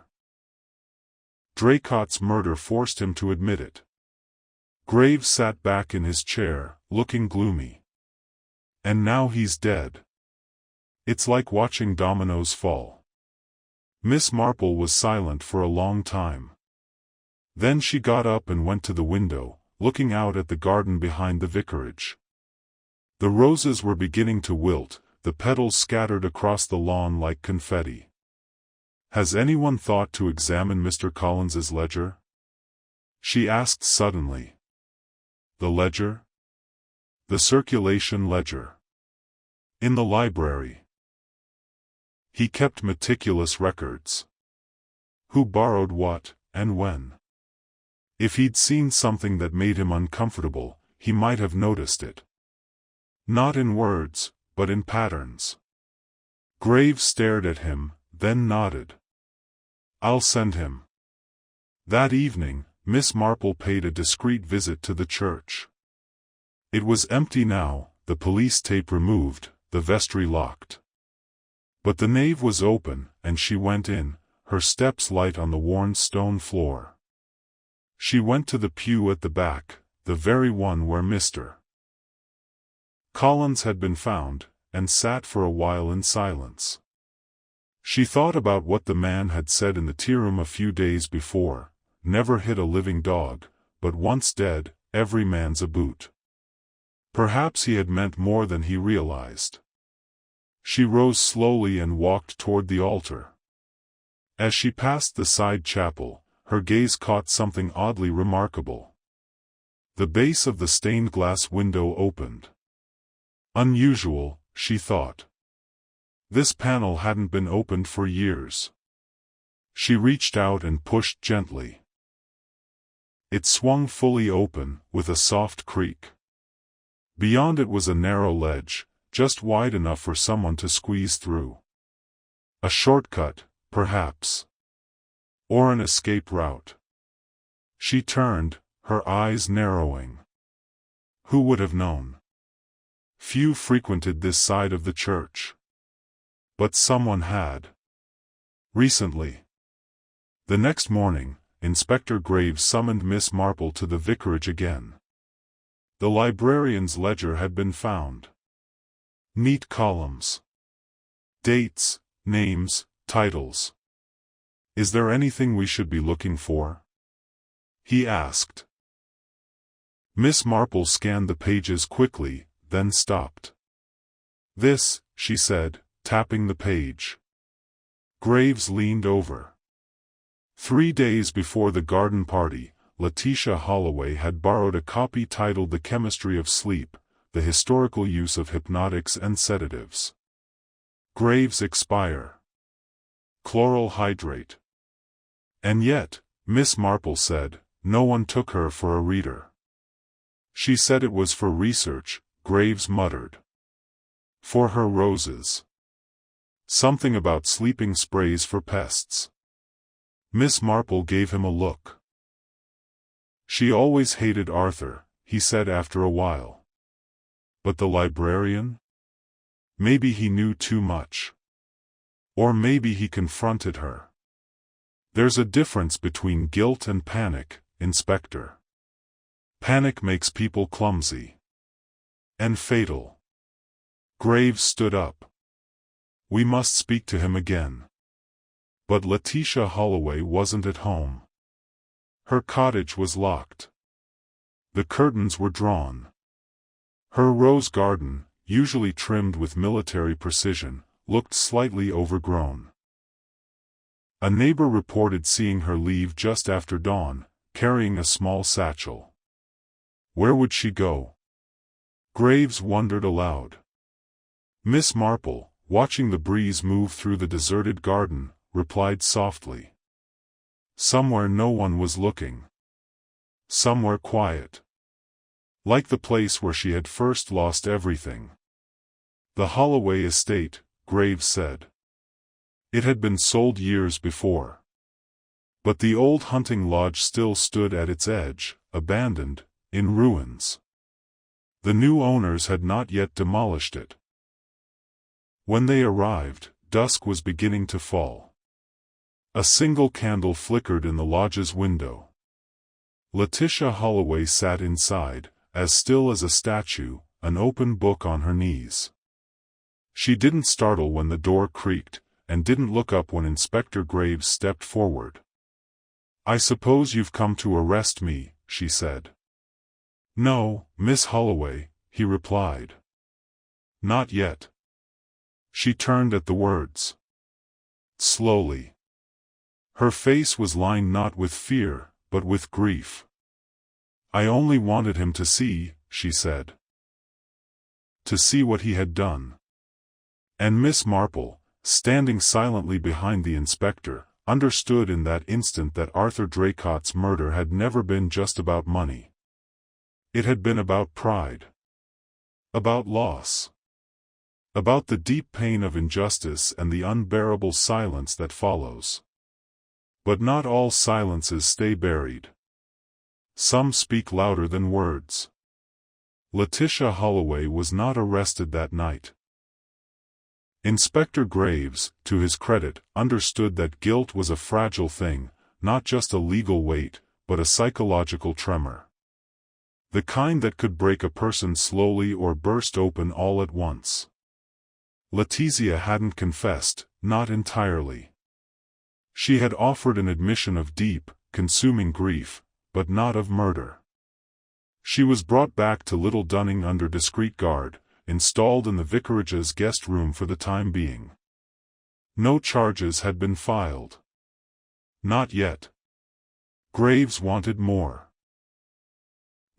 Draycott's murder forced him to admit it. Graves sat back in his chair, looking gloomy. And now he's dead. It's like watching dominoes fall. Miss Marple was silent for a long time. Then she got up and went to the window, looking out at the garden behind the vicarage. The roses were beginning to wilt, the petals scattered across the lawn like confetti. "Has anyone thought to examine Mr. Collins's ledger?" she asked suddenly. "The ledger?" "The circulation ledger. In the library. He kept meticulous records. Who borrowed what, and when. If he'd seen something that made him uncomfortable, he might have noticed it. Not in words, but in patterns." Graves stared at him, then nodded. "I'll send him." That evening, Miss Marple paid a discreet visit to the church. It was empty now, the police tape removed, the vestry locked. But the nave was open, and she went in, her steps light on the worn stone floor. She went to the pew at the back, the very one where Mr. Collins had been found, and sat for a while in silence. She thought about what the man had said in the tea-room a few days before: "Never hit a living dog, but once dead, every man's a boot." Perhaps he had meant more than he realized. She rose slowly and walked toward the altar. As she passed the side chapel, her gaze caught something oddly remarkable. The base of the stained glass window opened. Unusual, she thought. This panel hadn't been opened for years. She reached out and pushed gently. It swung fully open, with a soft creak. Beyond it was a narrow ledge, just wide enough for someone to squeeze through. A shortcut, perhaps. Or an escape route. She turned, her eyes narrowing. Who would have known? Few frequented this side of the church. But someone had. Recently. The next morning, Inspector Graves summoned Miss Marple to the vicarage again. The librarian's ledger had been found. Neat columns. Dates, names, titles. "Is there anything we should be looking for?" he asked. Miss Marple scanned the pages quickly, then stopped. "This," she said, tapping the page. Graves leaned over. 3 days before the garden party, Letitia Holloway had borrowed a copy titled The Chemistry of Sleep, the Historical Use of Hypnotics and Sedatives. Graves expire. Chloral hydrate. And yet, Miss Marple said, no one took her for a reader. She said it was for research, Graves muttered. For her roses. Something about sleeping sprays for pests. Miss Marple gave him a look. She always hated Arthur, he said after a while. But the librarian? Maybe he knew too much. Or maybe he confronted her. There's a difference between guilt and panic, Inspector. Panic makes people clumsy. And fatal. Graves stood up. We must speak to him again. But Letitia Holloway wasn't at home. Her cottage was locked. The curtains were drawn. Her rose garden, usually trimmed with military precision, looked slightly overgrown. A neighbor reported seeing her leave just after dawn, carrying a small satchel. Where would she go? Graves wondered aloud. Miss Marple, watching the breeze move through the deserted garden, replied softly. Somewhere no one was looking. Somewhere quiet. Like the place where she had first lost everything. The Holloway estate, Graves said. It had been sold years before. But the old hunting lodge still stood at its edge, abandoned, in ruins. The new owners had not yet demolished it. When they arrived, dusk was beginning to fall. A single candle flickered in the lodge's window. Letitia Holloway sat inside, as still as a statue, an open book on her knees. She didn't startle when the door creaked, and didn't look up when Inspector Graves stepped forward. I suppose you've come to arrest me, she said. "No, Miss Holloway," he replied. "Not yet." She turned at the words. Slowly. Her face was lined not with fear, but with grief. "I only wanted him to see," she said. To see what he had done. And Miss Marple, standing silently behind the inspector, understood in that instant that Arthur Draycott's murder had never been just about money. It had been about pride. About loss. About the deep pain of injustice and the unbearable silence that follows. But not all silences stay buried. Some speak louder than words. Letitia Holloway was not arrested that night. Inspector Graves, to his credit, understood that guilt was a fragile thing, not just a legal weight, but a psychological tremor. The kind that could break a person slowly or burst open all at once. Letizia hadn't confessed, not entirely. She had offered an admission of deep, consuming grief, but not of murder. She was brought back to Little Dunning under discreet guard, installed in the vicarage's guest room for the time being. No charges had been filed. Not yet. Graves wanted more.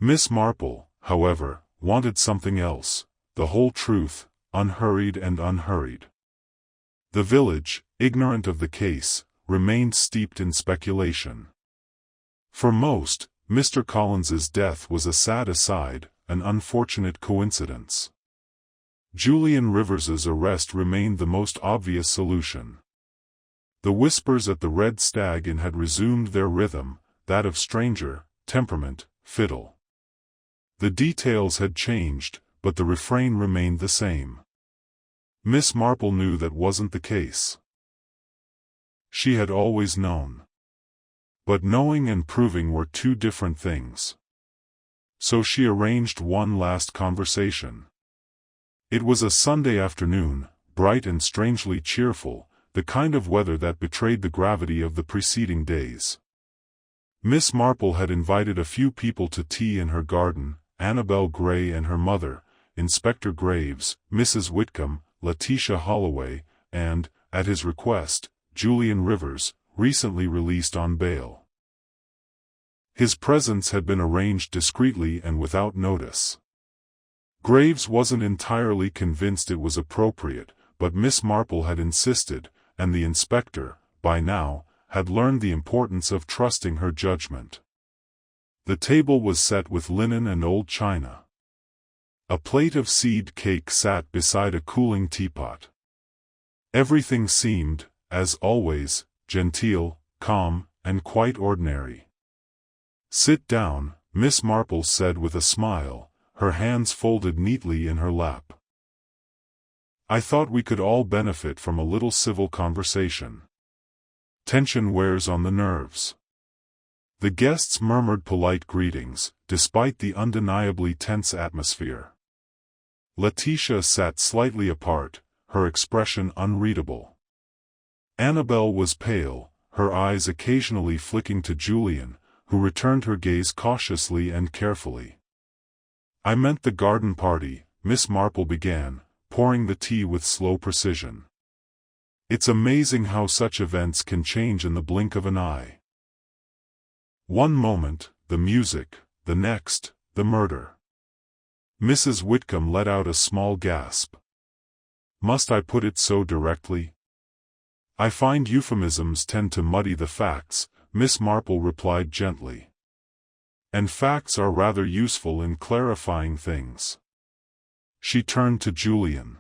Miss Marple, however, wanted something else, the whole truth, unhurried and unhurried. The village, ignorant of the case, remained steeped in speculation. For most, Mr. Collins's death was a sad aside, an unfortunate coincidence. Julian Rivers's arrest remained the most obvious solution. The whispers at the Red Stag Inn had resumed their rhythm, that of stranger, temperament, fiddle. The details had changed, but the refrain remained the same. Miss Marple knew that wasn't the case. She had always known. But knowing and proving were two different things. So she arranged one last conversation. It was a Sunday afternoon, bright and strangely cheerful, the kind of weather that betrayed the gravity of the preceding days. Miss Marple had invited a few people to tea in her garden, Annabel Gray and her mother, Inspector Graves, Mrs. Whitcomb, Letitia Holloway, and, at his request, Julian Rivers, recently released on bail. His presence had been arranged discreetly and without notice. Graves wasn't entirely convinced it was appropriate, but Miss Marple had insisted, and the inspector, by now, had learned the importance of trusting her judgment. The table was set with linen and old china. A plate of seed cake sat beside a cooling teapot. Everything seemed, as always, genteel, calm, and quite ordinary. "Sit down," Miss Marple said with a smile, her hands folded neatly in her lap. "I thought we could all benefit from a little civil conversation. Tension wears on the nerves." The guests murmured polite greetings, despite the undeniably tense atmosphere. Letitia sat slightly apart, her expression unreadable. Annabel was pale, her eyes occasionally flicking to Julian, who returned her gaze cautiously and carefully. "I meant the garden party," Miss Marple began, pouring the tea with slow precision. "It's amazing how such events can change in the blink of an eye. One moment, the music, the next, the murder." Mrs. Whitcomb let out a small gasp. "Must I put it so directly?" "I find euphemisms tend to muddy the facts," Miss Marple replied gently. "And facts are rather useful in clarifying things." She turned to Julian.